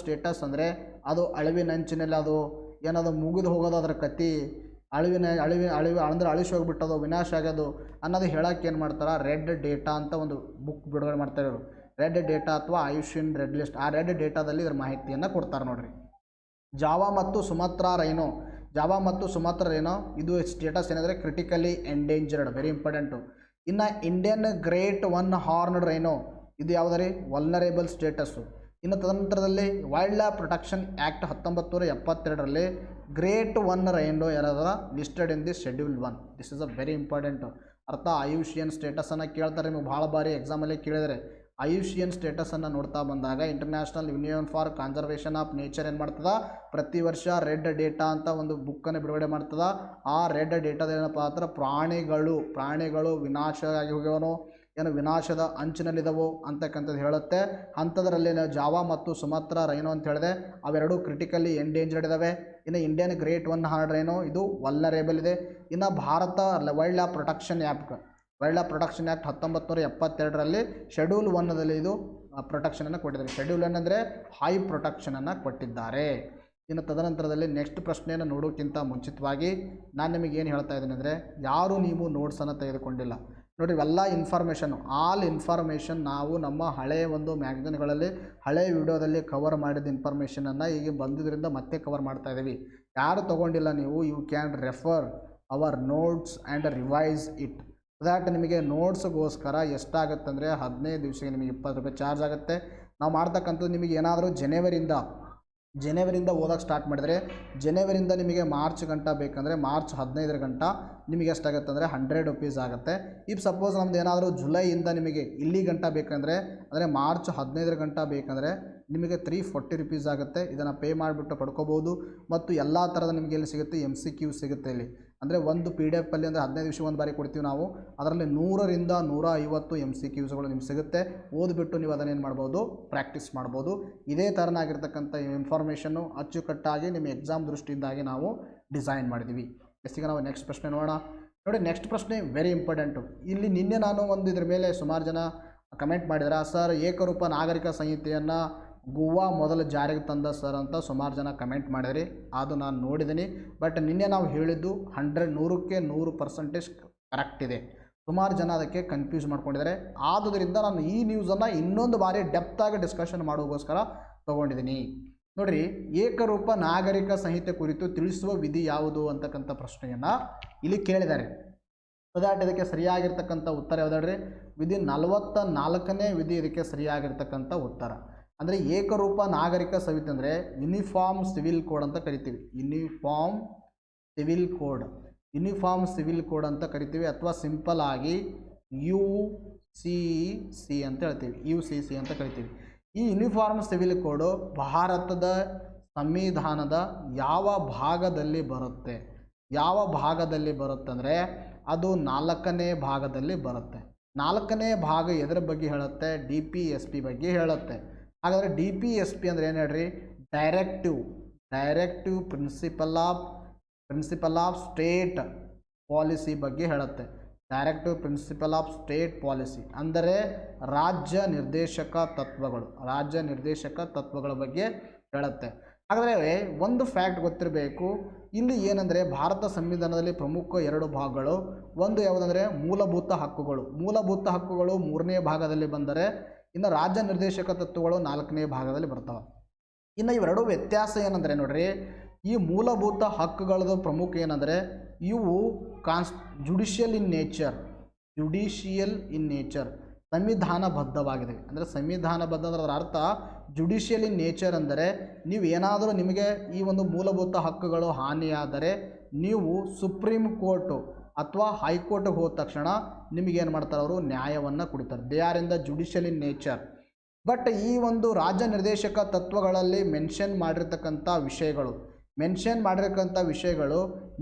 ಸ್ಟೇಟಸ್ ಅಂದರೆ ಅದು ಅಳಿವಿನಂಚಿನಲ್ಲಿ, ಅದು ಏನದು ಮುಗಿದು ಹೋಗೋದು, ಅದರ ಕತಿ ಅಂದ್ರೆ ಅಳಿಸಿ ಹೋಗ್ಬಿಟ್ಟದು, ವಿನಾಶ ಆಗೋದು ಅನ್ನೋದು ಹೇಳೋಕೆ ಏನು ಮಾಡ್ತಾರೆ, ರೆಡ್ ಡೇಟಾ ಅಂತ ಒಂದು ಬುಕ್ ಬಿಡುಗಡೆ ಮಾಡ್ತಾರೆ ಇವರು. ರೆಡ್ ಡೇಟಾ ಅಥವಾ ಐಯುಸಿಎನ್ ರೆಡ್ ಲಿಸ್ಟ್. ಆ ರೆಡ್ ಡೇಟಾದಲ್ಲಿ ಇದರ ಮಾಹಿತಿಯನ್ನು ಕೊಡ್ತಾರೆ ನೋಡ್ರಿ. ಜಾವಾ ಮತ್ತು ಸುಮಾತ್ರಾ ರೈನೋ ಇದು ಸ್ಟೇಟಸ್ ಏನಂದರೆ ಕ್ರಿಟಿಕಲಿ ಎಂಡೇಂಜರ್ಡ್, ವೆರಿ ಇಂಪಾರ್ಟೆಂಟು. ಇನ್ನು Indian great one horned rhino ಇದು ಯಾವುದರಿ ವಲ್ನರೇಬಲ್ ಸ್ಟೇಟಸ್ಸು. ಇನ್ನು ತದನಂತರದಲ್ಲಿ ವೈಲ್ಡ್ ಲೈಫ್ ಪ್ರೊಟೆಕ್ಷನ್ ಆ್ಯಕ್ಟ್ 1972ರಲ್ಲಿ ಗ್ರೇಟ್ ಒನ್ ರೈನೋ ಯಾರಾದ listed in the schedule 1. This is a very important. ಅರ್ಥ ಐಯುಸಿಎನ್ ಸ್ಟೇಟಸನ್ನು ಕೇಳ್ತಾರೆ ನಿಮಗೆ ಭಾಳ ಬಾರಿ ಎಕ್ಸಾಮಲ್ಲಿ ಕೇಳಿದರೆ. ಐಯುಸಿಎನ್ ಸ್ಟೇಟಸನ್ನು ನೋಡ್ತಾ ಬಂದಾಗ international union for conservation of nature ಏನು ಮಾಡ್ತದ, ಪ್ರತಿ ವರ್ಷ ರೆಡ್ ಡೇಟಾ ಅಂತ ಒಂದು ಬುಕ್ಕನ್ನು ಬಿಡುಗಡೆ ಮಾಡ್ತದ. ಆ ರೆಡ್ ಡೇಟಾದ ಏನಪ್ಪ ಅಂದ್ರೆ ಪ್ರಾಣಿಗಳು ವಿನಾಶ ಆಗಿ ಹೋಗ್ಯವನು, ಏನು ವಿನಾಶದ ಅಂಚಿನಲ್ಲಿದ್ದವು ಅಂತಕ್ಕಂಥದ್ದು ಹೇಳುತ್ತೆ. ಅಂಥದ್ರಲ್ಲಿ ಜಾವಾ ಮತ್ತು ಸುಮಾತ್ರಾ ರೈನೋ ಅಂತ ಹೇಳಿದೆ, ಅವೆರಡು ಕ್ರಿಟಿಕಲಿ ಎಂಡೇಂಜರ್ಡ್ ಇದ್ದಾವೆ. ಇನ್ನು Indian great one horned rhino ಇದು ವಲ್ನರೇಬಲ್ ಇದೆ. ಇನ್ನು ಭಾರತ ವೈಲ್ಡ್ ಲೈಫ್ ಪ್ರೊಟೆಕ್ಷನ್ ಆ್ಯಕ್ಟ್ 1972ರಲ್ಲಿ ಶೆಡ್ಯೂಲ್ 1ದಲ್ಲಿ ಇದು ಪ್ರೊಟೆಕ್ಷನನ್ನು ಕೊಟ್ಟಿದ್ದಾರೆ. ಶೆಡ್ಯೂಲ್ 1 ಅಂದರೆ ಹೈ ಪ್ರೊಟೆಕ್ಷನನ್ನು ಕೊಟ್ಟಿದ್ದಾರೆ. ಇನ್ನು ತದನಂತರದಲ್ಲಿ ನೆಕ್ಸ್ಟ್ ಪ್ರಶ್ನೆಯನ್ನು ನೋಡೋಕ್ಕಿಂತ ಮುಂಚಿತವಾಗಿ ನಾನು ನಿಮಗೆ ಏನು ಹೇಳ್ತಾ ಇದ್ದೀನಿ ಅಂದರೆ, ಯಾರು ನೀವು ನೋಟ್ಸನ್ನು ತೆಗೆದುಕೊಂಡಿಲ್ಲ ನೋಡಿ, ಇವೆಲ್ಲ ಆಲ್ ಇನ್ಫಾರ್ಮೇಷನ್ ನಾವು ನಮ್ಮ ಹಳೆಯ ಒಂದು ಮ್ಯಾಗಝಿನ್ಗಳಲ್ಲಿ ಹಳೆಯ ವಿಡಿಯೋದಲ್ಲಿ ಕವರ್ ಮಾಡಿದ ಇನ್ಫಾರ್ಮೇಷನನ್ನು ಈಗ ಬಂದಿದ್ದರಿಂದ ಮತ್ತೆ ಕವರ್ ಮಾಡ್ತಾ ಇದ್ದೀವಿ. ಯಾರು ತೊಗೊಂಡಿಲ್ಲ ನೀವು, you can refer our notes and revise it. That ನಿಮಗೆ ನೋಟ್ಸ್ಗೋಸ್ಕರ ಎಷ್ಟಾಗುತ್ತೆ ಅಂದರೆ 15 ದಿವಸಕ್ಕೆ ನಿಮಗೆ 20 ರೂಪಾಯಿ ಚಾರ್ಜ್ ಆಗುತ್ತೆ. ನಾವು ಮಾಡ್ತಕ್ಕಂಥದ್ದು ನಿಮಗೆ ಏನಾದರೂ ಜನವರಿಯಿಂದ ಓದೋಕ್ಕೆ ಸ್ಟಾರ್ಟ್ ಮಾಡಿದರೆ ಜನವರಿಯಿಂದ ನಿಮಗೆ ಮಾರ್ಚ್ ಗಂಟ ಬೇಕಂದರೆ ಮಾರ್ಚ್ 15 ಗಂಟ ನಿಮಗೆ ಎಷ್ಟಾಗುತ್ತೆ ಅಂದರೆ 100 ರೂಪೀಸ್ ಆಗುತ್ತೆ. ಇಫ್ ಸಪೋಸ್ ನಮ್ದು ಏನಾದರೂ ಜುಲೈಯಿಂದ ನಿಮಗೆ ಇಲ್ಲಿ ಗಂಟ ಬೇಕಂದರೆ ಅಂದರೆ ಮಾರ್ಚ್ 15 ಗಂಟ ಬೇಕಂದರೆ ನಿಮಗೆ 340 ರೂಪೀಸ್ ಆಗುತ್ತೆ. ಇದನ್ನು ಪೇ ಮಾಡಿಬಿಟ್ಟು ಪಡ್ಕೋಬೋದು. ಮತ್ತು ಎಲ್ಲ ಥರದ ನಿಮಗೆ ಎಲ್ಲಿ ಸಿಗುತ್ತೆ, MCQ ಸಿಗುತ್ತೆ ಇಲ್ಲಿ. ಅಂದರೆ ಒಂದು PDF ಅಲ್ಲಿ ಅಂದರೆ 15 ನಿಮಿಷ ಒಂದು ಬಾರಿ ಕೊಡ್ತೀವಿ ನಾವು, ಅದರಲ್ಲಿ 100ರಿಂದ 150 MCQಸ್ಗಳು ನಿಮ್ಗೆ ಸಿಗುತ್ತೆ. ಓದ್ಬಿಟ್ಟು ನೀವು ಅದನ್ನೇನು ಮಾಡ್ಬೋದು, ಪ್ರಾಕ್ಟೀಸ್ ಮಾಡ್ಬೋದು. ಇದೇ ಥರನಾಗಿರ್ತಕ್ಕಂಥ ಇನ್ಫಾರ್ಮೇಷನ್ನು ಅಚ್ಚುಕಟ್ಟಾಗಿ ನಿಮ್ಮ ಎಕ್ಸಾಮ್ ದೃಷ್ಟಿಯಿಂದಾಗಿ ನಾವು ಡಿಸೈನ್ ಮಾಡಿದ್ದೀವಿ. ಈಗ ನಾವು ನೆಕ್ಸ್ಟ್ ಪ್ರಶ್ನೆ ನೋಡೋಣ. ನೋಡಿ, ನೆಕ್ಸ್ಟ್ ಪ್ರಶ್ನೆ ವೆರಿ ಇಂಪಾರ್ಟೆಂಟು. ಇಲ್ಲಿ ನಿನ್ನೆ ನಾನು ಒಂದು ಇದ್ರ ಮೇಲೆ ಸುಮಾರು ಜನ ಕಮೆಂಟ್ ಮಾಡಿದ್ರೆ, ಸರ್ ಏಕರೂಪ ನಾಗರಿಕ ಸಂಹಿತೆಯನ್ನು ಗೋವಾ ಮೊದಲು ಜಾರಿಗೆ ತಂದ ಸರ್ ಅಂತ ಸುಮಾರು ಜನ ಕಮೆಂಟ್ ಮಾಡಿದ್ರಿ. ಅದು ನಾನು ನೋಡಿದ್ದೀನಿ. ಬಟ್ ನಿನ್ನೆ ನಾವು ಹೇಳಿದ್ದು 100ಕ್ಕೆ 100% ಕರೆಕ್ಟ್ ಇದೆ. ಸುಮಾರು ಜನ ಅದಕ್ಕೆ ಕನ್ಫ್ಯೂಸ್ ಮಾಡ್ಕೊಂಡಿದ್ದಾರೆ. ಆದುದರಿಂದ ನಾನು ಈ ನ್ಯೂಸನ್ನು ಇನ್ನೊಂದು ಬಾರಿ ಡೆಪ್ತಾಗಿ ಡಿಸ್ಕಷನ್ ಮಾಡೋಕ್ಕೋಸ್ಕರ ತೊಗೊಂಡಿದ್ದೀನಿ. ನೋಡಿರಿ, ಏಕರೂಪ ನಾಗರಿಕ ಸಂಹಿತೆ ಕುರಿತು ತಿಳಿಸುವ ವಿಧಿ ಯಾವುದು ಅಂತಕ್ಕಂಥ ಪ್ರಶ್ನೆಯನ್ನು ಇಲ್ಲಿ ಕೇಳಿದ್ದಾರೆ. ದಾಟ್ ಇದಕ್ಕೆ ಸರಿಯಾಗಿರ್ತಕ್ಕಂಥ ಉತ್ತರ ಯಾವುದಾದ್ರಿ, ವಿಧಿ 44ನೇ ವಿಧಿ ಇದಕ್ಕೆ ಸರಿಯಾಗಿರ್ತಕ್ಕಂಥ ಉತ್ತರ. ಅಂದರೆ ಏಕರೂಪ ನಾಗರಿಕ ಸಂಹಿತೆ ಅಂದರೆ ಯೂನಿಫಾರ್ಮ್ ಸಿವಿಲ್ ಕೋಡ್ ಅಂತ ಕರಿತೀವಿ. ಯೂನಿಫಾರ್ಮ್ ಸಿವಿಲ್ ಕೋಡ್ ಅಂತ ಕರಿತೀವಿ, ಅಥವಾ ಸಿಂಪಲ್ ಆಗಿ UCC ಅಂತ ಹೇಳ್ತೀವಿ. UCC ಅಂತ ಕರಿತೀವಿ. ಈ ಯೂನಿಫಾರ್ಮ್ ಸಿವಿಲ್ ಕೋಡು ಭಾರತದ ಸಂವಿಧಾನದ ಯಾವ ಭಾಗದಲ್ಲಿ ಬರುತ್ತೆ ಅಂದರೆ ಅದು 4ನೇ ಭಾಗದಲ್ಲಿ ಬರುತ್ತೆ. 4ನೇ ಭಾಗ ಎದರ ಬಗ್ಗೆ ಹೇಳುತ್ತೆ, DPSP ಬಗ್ಗೆ ಹೇಳುತ್ತೆ. ಹಾಗಾದರೆ DPSP ಅಂದರೆ ಏನು ಹೇಳ್ರಿ, directive principle of state policy ಬಗ್ಗೆ ಹೇಳುತ್ತೆ. Directive principle of state policy ಅಂದರೆ ರಾಜ್ಯ ನಿರ್ದೇಶಕ ತತ್ವಗಳ ಬಗ್ಗೆ ಹೇಳುತ್ತೆ. ಹಾಗಾದರೆ ಒಂದು ಫ್ಯಾಕ್ಟ್ ಗೊತ್ತಿರಬೇಕು, ಇಲ್ಲಿ ಏನಂದರೆ ಭಾರತ ಸಂವಿಧಾನದಲ್ಲಿ ಪ್ರಮುಖ 2 ಭಾಗಗಳು. ಒಂದು ಯಾವುದಂದರೆ ಮೂಲಭೂತ ಹಕ್ಕುಗಳು 3ನೇ ಭಾಗದಲ್ಲಿ ಬಂದರೆ, ಇನ್ನು ರಾಜ್ಯ ನಿರ್ದೇಶಕ ತತ್ವಗಳು 4ನೇ ಭಾಗದಲ್ಲಿ ಬರ್ತವೆ. ಇನ್ನು ಇವೆರಡು ವ್ಯತ್ಯಾಸ ಏನಂದರೆ ನೋಡ್ರಿ, ಈ ಮೂಲಭೂತ ಹಕ್ಕುಗಳದ್ದು ಪ್ರಮುಖ ಏನಂದರೆ ಇವು ಜುಡಿಷಿಯಲ್ ಇನ್ ನೇಚರ್, ಸಂವಿಧಾನಬದ್ಧವಾಗಿದೆ. ಅಂದರೆ ಸಂವಿಧಾನಬದ್ಧ ಅಂದರೆ ಅದರ ಅರ್ಥ ಜುಡಿಷಿಯಲ್ ಇನ್ ನೇಚರ್ ಅಂದರೆ ನೀವು ಏನಾದರೂ ನಿಮಗೆ ಈ ಒಂದು ಮೂಲಭೂತ ಹಕ್ಕುಗಳು ಹಾನಿಯಾದರೆ ನೀವು ಸುಪ್ರೀಂ ಕೋರ್ಟು ಅಥವಾ ಹೈಕೋರ್ಟ್ಗೆ ಹೋದ ತಕ್ಷಣ ನಿಮಗೇನು ಮಾಡ್ತಾರೆ, ಅವರು ನ್ಯಾಯವನ್ನು ಕೊಡ್ತಾರೆ. They are in the judicial in nature. But ಈ ಒಂದು ರಾಜ್ಯ ನಿರ್ದೇಶಕ ತತ್ವಗಳಲ್ಲಿ ಮೆನ್ಷನ್ ಮಾಡಿರ್ತಕ್ಕಂಥ ವಿಷಯಗಳು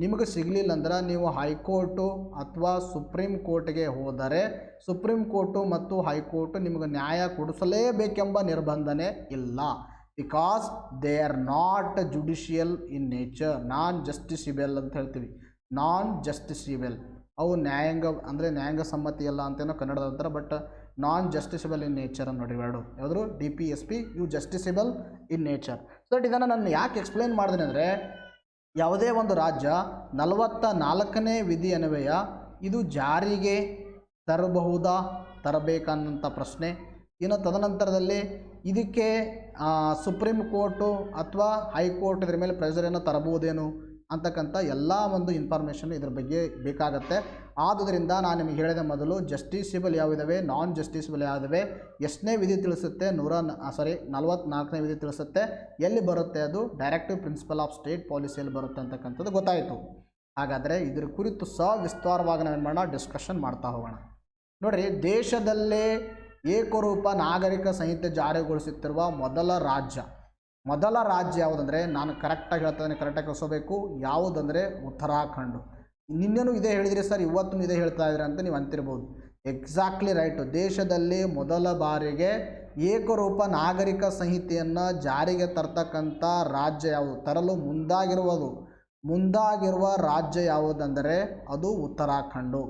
ನಿಮಗೆ ಸಿಗಲಿಲ್ಲ ಅಂದ್ರೆ ನೀವು ಹೈಕೋರ್ಟು ಅಥವಾ ಸುಪ್ರೀಂ ಕೋರ್ಟ್ಗೆ ಹೋದರೆ ಸುಪ್ರೀಂ ಕೋರ್ಟು ಮತ್ತು ಹೈಕೋರ್ಟು ನಿಮಗೆ ನ್ಯಾಯ ಕೊಡಿಸಲೇಬೇಕೆಂಬ ನಿರ್ಬಂಧನೆ ಇಲ್ಲ. Because they are not judicial in nature, non justiciable ಅಂತ ಹೇಳ್ತೀವಿ. ನಾನ್ ಜಸ್ಟಿಸಿಬಲ್ ಅವು ನ್ಯಾಯಾಂಗ ಅಂದರೆ ನ್ಯಾಯಾಂಗ ಸಮ್ಮತಿ ಅಲ್ಲ ಅಂತೇನೋ ಕನ್ನಡದ ಅಂತಾರೆ. ಬಟ್ ನಾನ್ ಜಸ್ಟಿಸಿಬಲ್ ಇನ್ ನೇಚರ್ ಅಂತ ನೋಡಿ ಎರಡು ಯಾವುದು DPSP, ಇವು ಜಸ್ಟಿಸಿಬಲ್ ಇನ್ ನೇಚರ್. ಸೊ ದಟ್ ಇದನ್ನು ನಾನು ಯಾಕೆ ಎಕ್ಸ್ಪ್ಲೈನ್ ಮಾಡಿದೆ ಅಂದರೆ ಯಾವುದೇ ಒಂದು ರಾಜ್ಯ 44ನೇ ವಿಧಿ ಅನ್ವಯ ಇದು ಜಾರಿಗೆ ತರಬೇಕನ್ನಂಥ ಪ್ರಶ್ನೆ. ಇನ್ನು ತದನಂತರದಲ್ಲಿ ಇದಕ್ಕೆ ಸುಪ್ರೀಂ ಕೋರ್ಟು ಅಥವಾ ಹೈಕೋರ್ಟ್ ಇದರ ಮೇಲೆ ಪ್ರೆಷರನ್ನು ತರಬಹುದೇನು ಅಂತಕ್ಕಂಥ ಎಲ್ಲ ಒಂದು ಇನ್ಫಾರ್ಮೇಷನ್ ಇದ್ರ ಬಗ್ಗೆ ಬೇಕಾಗತ್ತೆ. ಆದುದರಿಂದ ನಾನು ನಿಮಗೆ ಹೇಳಿದ ಮೊದಲು ಜಸ್ಟಿಸಿಬಲ್ ಯಾವಿದ್ದಾವೆ, ನಾನ್ ಜಸ್ಟಿಸಿಬಲ್ ಯಾವಿದ್ದಾವೆ, ಎಷ್ಟನೇ ವಿಧಿ ತಿಳಿಸುತ್ತೆ, 44ನೇ ವಿಧಿ ತಿಳಿಸುತ್ತೆ, ಎಲ್ಲಿ ಬರುತ್ತೆ, ಅದು ಡೈರೆಕ್ಟಿವ್ ಪ್ರಿನ್ಸಿಪಲ್ ಆಫ್ ಸ್ಟೇಟ್ ಪಾಲಿಸಿಯಲ್ಲಿ ಬರುತ್ತೆ ಅಂತಕ್ಕಂಥದ್ದು ಗೊತ್ತಾಯಿತು. ಹಾಗಾದರೆ ಇದರ ಕುರಿತು ವಿಸ್ತಾರವಾಗಿ ನಾವೇನು ಮಾಡೋಣ, ಡಿಸ್ಕಷನ್ ಮಾಡ್ತಾ ಹೋಗೋಣ. ನೋಡಿರಿ, ದೇಶದಲ್ಲೇ ಏಕರೂಪ ನಾಗರಿಕ ಸಂಹಿತೆ ಜಾರಿಗೊಳಿಸುತ್ತಿರುವ ಮೊದಲ ರಾಜ್ಯ ಯಾವುದಂದರೆ, ನಾನು ಕರೆಕ್ಟಾಗಿ ಹೇಳ್ತಾನೆ, ಕರೆಕ್ಟಾಗಿ ಕಳಿಸೋಬೇಕು, ಯಾವುದಂದರೆ ಉತ್ತರಾಖಂಡ್. ನಿನ್ನೆನೂ ಇದೇ ಹೇಳಿದ್ರಿ ಸರ್, ಇವತ್ತು ಇದೇ ಹೇಳ್ತಾ ಇದ್ದೀರಿ ಅಂತ ನೀವು ಅಂತಿರ್ಬೋದು. Exactly right. ದೇಶದಲ್ಲಿ ಮೊದಲ ಬಾರಿಗೆ ಏಕರೂಪ ನಾಗರಿಕ ಸಂಹಿತೆಯನ್ನು ಜಾರಿಗೆ ತರ್ತಕ್ಕಂಥ ರಾಜ್ಯ ಯಾವುದು, ತರಲು ಮುಂದಾಗಿರುವ ರಾಜ್ಯ ಯಾವುದಂದರೆ ಅದು ಉತ್ತರಾಖಂಡು.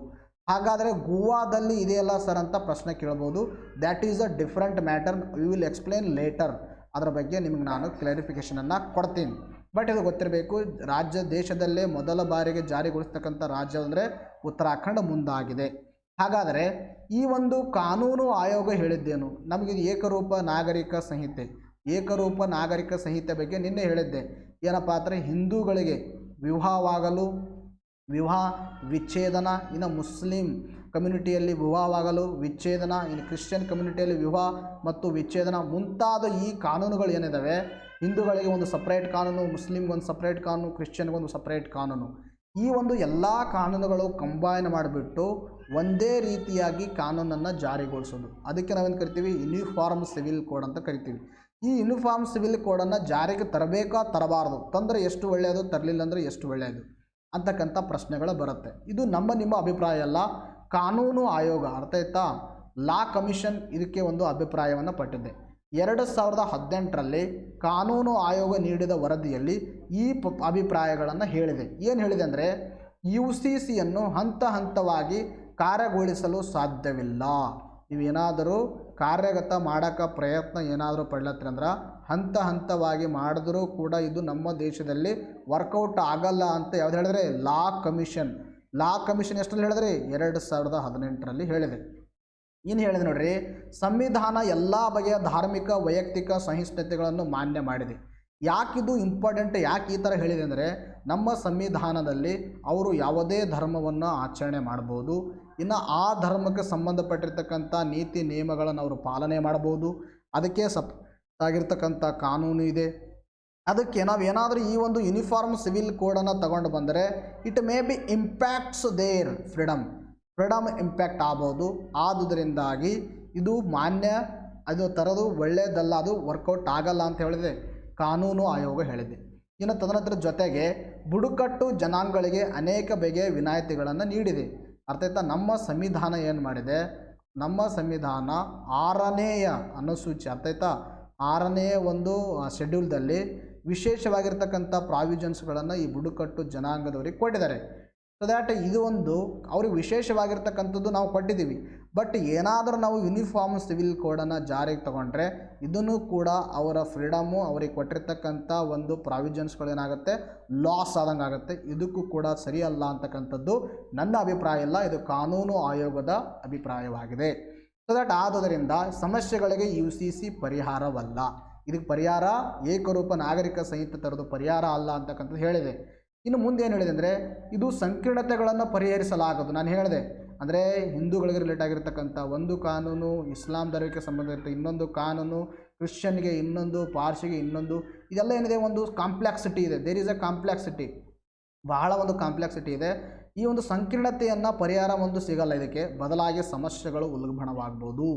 ಹಾಗಾದರೆ ಗೋವಾದಲ್ಲಿ ಇದೆಯಲ್ಲ ಸರ್ ಅಂತ ಪ್ರಶ್ನೆ ಕೇಳ್ಬೋದು. That is a different matter, we will explain later. ಅದರ ಬಗ್ಗೆ ನಿಮಗೆ ನಾನು ಕ್ಲಾರಿಫಿಕೇಷನನ್ನು ಕೊಡ್ತೀನಿ. ಬಟ್ ಇದು ಗೊತ್ತಿರಬೇಕು, ದೇಶದಲ್ಲೇ ಮೊದಲ ಬಾರಿಗೆ ಜಾರಿಗೊಳಿಸ್ತಕ್ಕಂಥ ರಾಜ್ಯ ಅಂದರೆ ಉತ್ತರಾಖಂಡ್ ಮುಂದಾಗಿದೆ. ಹಾಗಾದರೆ ಈ ಒಂದು ಕಾನೂನು ಆಯೋಗ ಹೇಳಿದ್ದೇನು, ನಮಗಿದು ಏಕರೂಪ ನಾಗರಿಕ ಸಂಹಿತೆ ಬಗ್ಗೆ ನಿನ್ನೆ ಹೇಳಿದ್ದೆ. ಏನಪ್ಪ ಅಂದರೆ ಹಿಂದೂಗಳಿಗೆ ವಿವಾಹ ವಿಚ್ಛೇದನ, ಇನ್ನು ಮುಸ್ಲಿಂ ಕಮ್ಯುನಿಟಿಯಲ್ಲಿ ವಿವಾಹವಾಗಲು ವಿಚ್ಛೇದನ, ಇನ್ನು ಕ್ರಿಶ್ಚಿಯನ್ ಕಮ್ಯುನಿಟಿಯಲ್ಲಿ ವಿವಾಹ ಮತ್ತು ವಿಚ್ಛೇದನ ಮುಂತಾದ ಈ ಕಾನೂನುಗಳು ಏನಿದ್ದಾವೆ, ಹಿಂದೂಗಳಿಗೆ ಒಂದು ಸಪ್ರೇಟ್ ಕಾನೂನು, ಮುಸ್ಲಿಮ್ಗೊಂದು ಸಪ್ರೇಟ್ ಕಾನೂನು, ಕ್ರಿಶ್ಚಿಯನ್ಗೊಂದು ಸಪ್ರೇಟ್ ಕಾನೂನು, ಈ ಒಂದು ಎಲ್ಲ ಕಾನೂನುಗಳು ಕಂಬೈನ್ ಮಾಡಿಬಿಟ್ಟು ಒಂದೇ ರೀತಿಯಾಗಿ ಕಾನೂನನ್ನು ಜಾರಿಗೊಳಿಸೋದು. ಅದಕ್ಕೆ ನಾವೇನು ಕರಿತೀವಿ, ಯೂನಿಫಾರ್ಮ್ ಸಿವಿಲ್ ಕೋಡ್ ಅಂತ ಕರಿತೀವಿ. ಈ ಯೂನಿಫಾರ್ಮ್ ಸಿವಿಲ್ ಕೋಡನ್ನು ಜಾರಿಗೆ ತರಬೇಕಾ ತರಬಾರ್ದು, ತಂದರೆ ಎಷ್ಟು ಒಳ್ಳೆಯದು, ತರಲಿಲ್ಲ ಅಂದರೆ ಎಷ್ಟು ಒಳ್ಳೆಯದು ಅಂತಕ್ಕಂಥ ಪ್ರಶ್ನೆಗಳು ಬರುತ್ತೆ. ಇದು ನಿಮ್ಮ ಅಭಿಪ್ರಾಯ ಅಲ್ಲ, ಕಾನೂನು ಆಯೋಗ, ಅರ್ಥ ಆಯ್ತಾ, ಲಾ ಕಮಿಷನ್ ಇದಕ್ಕೆ ಒಂದು ಅಭಿಪ್ರಾಯವನ್ನು ಪಟ್ಟಿದೆ. 2018ರಲ್ಲಿ ಕಾನೂನು ಆಯೋಗ ನೀಡಿದ ವರದಿಯಲ್ಲಿ ಈ ಅಭಿಪ್ರಾಯಗಳನ್ನು ಹೇಳಿದೆ. ಏನು ಹೇಳಿದೆ ಅಂದರೆ, UCCಯನ್ನು ಹಂತವಾಗಿ ಕಾರ್ಯಗೊಳಿಸಲು ಸಾಧ್ಯವಿಲ್ಲ. ನೀವೇನಾದರೂ ಕಾರ್ಯಗತ ಮಾಡೋಕ್ಕೆ ಪ್ರಯತ್ನ ಏನಾದರೂ ಪಡ್ಲತ್ತಂದ್ರೆ ಹಂತವಾಗಿ ಮಾಡಿದ್ರೂ ಕೂಡ ಇದು ನಮ್ಮ ದೇಶದಲ್ಲಿ ವರ್ಕೌಟ್ ಆಗಲ್ಲ ಅಂತ ಯಾವ್ದು ಹೇಳಿದ್ರೆ, ಲಾ ಕಮಿಷನ್ ಎಷ್ಟರಲ್ಲಿ ಹೇಳಿದ್ರಿ, 2018ರಲ್ಲಿ ಹೇಳಿದೆ. ಏನು ಹೇಳಿದೆ ನೋಡ್ರಿ, ಸಂವಿಧಾನ ಎಲ್ಲ ಬಗೆಯ ಧಾರ್ಮಿಕ ವೈಯಕ್ತಿಕ ಸಹಿಷ್ಣುತೆಗಳನ್ನು ಮಾನ್ಯ ಮಾಡಿದೆ. ಯಾಕಿದು ಇಂಪಾರ್ಟೆಂಟ್, ಯಾಕೆ ಈ ಥರ ಹೇಳಿದೆ ಅಂದರೆ, ನಮ್ಮ ಸಂವಿಧಾನದಲ್ಲಿ ಅವರು ಯಾವುದೇ ಧರ್ಮವನ್ನು ಆಚರಣೆ ಮಾಡ್ಬೋದು, ಇನ್ನು ಆ ಧರ್ಮಕ್ಕೆ ಸಂಬಂಧಪಟ್ಟಿರ್ತಕ್ಕಂಥ ನೀತಿ ನಿಯಮಗಳನ್ನು ಅವರು ಪಾಲನೆ ಮಾಡ್ಬೋದು, ಅದಕ್ಕೆ ಆಗಿರ್ತಕ್ಕಂಥ ಕಾನೂನು ಇದೆ. ಅದಕ್ಕೆ ನಾವೇನಾದರೂ ಈ ಒಂದು ಯೂನಿಫಾರ್ಮ್ ಸಿವಿಲ್ ಕೋಡನ್ನು ತಗೊಂಡು ಬಂದರೆ it may be impacts their freedom impact ಆಗ್ಬೋದು. ಆದುದರಿಂದಾಗಿ ಇದು ಅದು ತರೋದು ಒಳ್ಳೆಯದಲ್ಲ, ಅದು ವರ್ಕೌಟ್ ಆಗಲ್ಲ ಅಂತ ಹೇಳಿದೆ ಕಾನೂನು ಆಯೋಗ ಹೇಳಿದೆ. ಇನ್ನು ತದನಂತರ ಜೊತೆಗೆ ಬುಡಕಟ್ಟು ಜನಾಂಗಗಳಿಗೆ ಅನೇಕ ಬಗೆಯ ವಿನಾಯಿತಿಗಳನ್ನು ನೀಡಿದೆ. ಅರ್ಥ ಆಯ್ತಾ, ನಮ್ಮ ಸಂವಿಧಾನ ಏನು ಮಾಡಿದೆ, ನಮ್ಮ ಸಂವಿಧಾನ 6ನೇಯ ಅನುಸೂಚಿ, ಅರ್ಥ ಆಯ್ತಾ, 6ನೇ ಒಂದು ಶೆಡ್ಯೂಲ್ದಲ್ಲಿ ವಿಶೇಷವಾಗಿರ್ತಕ್ಕಂಥ ಪ್ರಾವಿಷನ್ಸ್ಗಳನ್ನು ಈ ಬುಡಕಟ್ಟು ಜನಾಂಗದವರಿಗೆ ಕೊಟ್ಟಿದ್ದಾರೆ. ಸೊ ದ್ಯಾಟ್ ಇದು ಒಂದು ಅವ್ರಿಗೆ ವಿಶೇಷವಾಗಿರ್ತಕ್ಕಂಥದ್ದು ನಾವು ಕೊಟ್ಟಿದ್ದೀವಿ. ಬಟ್ ಏನಾದರೂ ನಾವು ಯೂನಿಫಾರ್ಮ್ ಸಿವಿಲ್ ಕೋಡನ್ನು ಜಾರಿಗೆ ತಗೊಂಡ್ರೆ ಇದನ್ನು ಕೂಡ ಅವರ ಫ್ರೀಡಮು, ಅವರಿಗೆ ಕೊಟ್ಟಿರ್ತಕ್ಕಂಥ ಒಂದು ಪ್ರಾವಿಷನ್ಸ್ಗಳೇನಾಗುತ್ತೆ, ಲಾಸ್ ಆದಂಗೆ ಆಗುತ್ತೆ. ಇದಕ್ಕೂ ಕೂಡ ಸರಿಯಲ್ಲ ಅಂತಕ್ಕಂಥದ್ದು ನನ್ನ ಅಭಿಪ್ರಾಯ ಇಲ್ಲ, ಇದು ಕಾನೂನು ಆಯೋಗದ ಅಭಿಪ್ರಾಯವಾಗಿದೆ. ಸೊ ದ್ಯಾಟ್ ಆದುದರಿಂದ ಸಮಸ್ಯೆಗಳಿಗೆ UCC ಪರಿಹಾರವಲ್ಲ. ಇದಕ್ಕೆ ಪರಿಹಾರ ಏಕರೂಪ ನಾಗರಿಕ ಸಂಹಿತೆ ತರೋದು ಪರಿಹಾರ ಅಲ್ಲ ಅಂತಕ್ಕಂಥದ್ದು ಹೇಳಿದೆ. ಇನ್ನು ಮುಂದೆ ಏನು ಹೇಳಿದೆ ಅಂದರೆ ಇದು ಸಂಕೀರ್ಣತೆಗಳನ್ನು ಪರಿಹರಿಸಲಾಗದು. ನಾನು ಹೇಳಿದೆ ಅಂದರೆ ಹಿಂದೂಗಳಿಗೆ ರಿಲೇಟ್ ಆಗಿರ್ತಕ್ಕಂಥ ಒಂದು ಕಾನೂನು, ಇಸ್ಲಾಂ ಧರ್ಮಕ್ಕೆ ಸಂಬಂಧಿಸಿದ ಇನ್ನೊಂದು ಕಾನೂನು, ಕ್ರಿಶ್ಚಿಯನ್ಗೆ ಇನ್ನೊಂದು, ಪಾರ್ಸಿಗೆ ಇನ್ನೊಂದು, ಇದೆಲ್ಲ ಏನಿದೆ ಒಂದು ಕಾಂಪ್ಲೆಕ್ಸಿಟಿ ಇದೆ. ದೇರ್ ಈಸ್ ಎ ಕಾಂಪ್ಲೆಕ್ಸಿಟಿ, ಬಹಳ ಒಂದು ಕಾಂಪ್ಲೆಕ್ಸಿಟಿ ಇದೆ. ಈ ಒಂದು ಸಂಕೀರ್ಣತೆಯನ್ನು ಪರಿಹಾರ ಒಂದು ಸಿಗಲ್ಲ, ಇದಕ್ಕೆ ಬದಲಾಗಿ ಸಮಸ್ಯೆಗಳು ಉಲ್ಬಣವಾಗ್ಬೋದು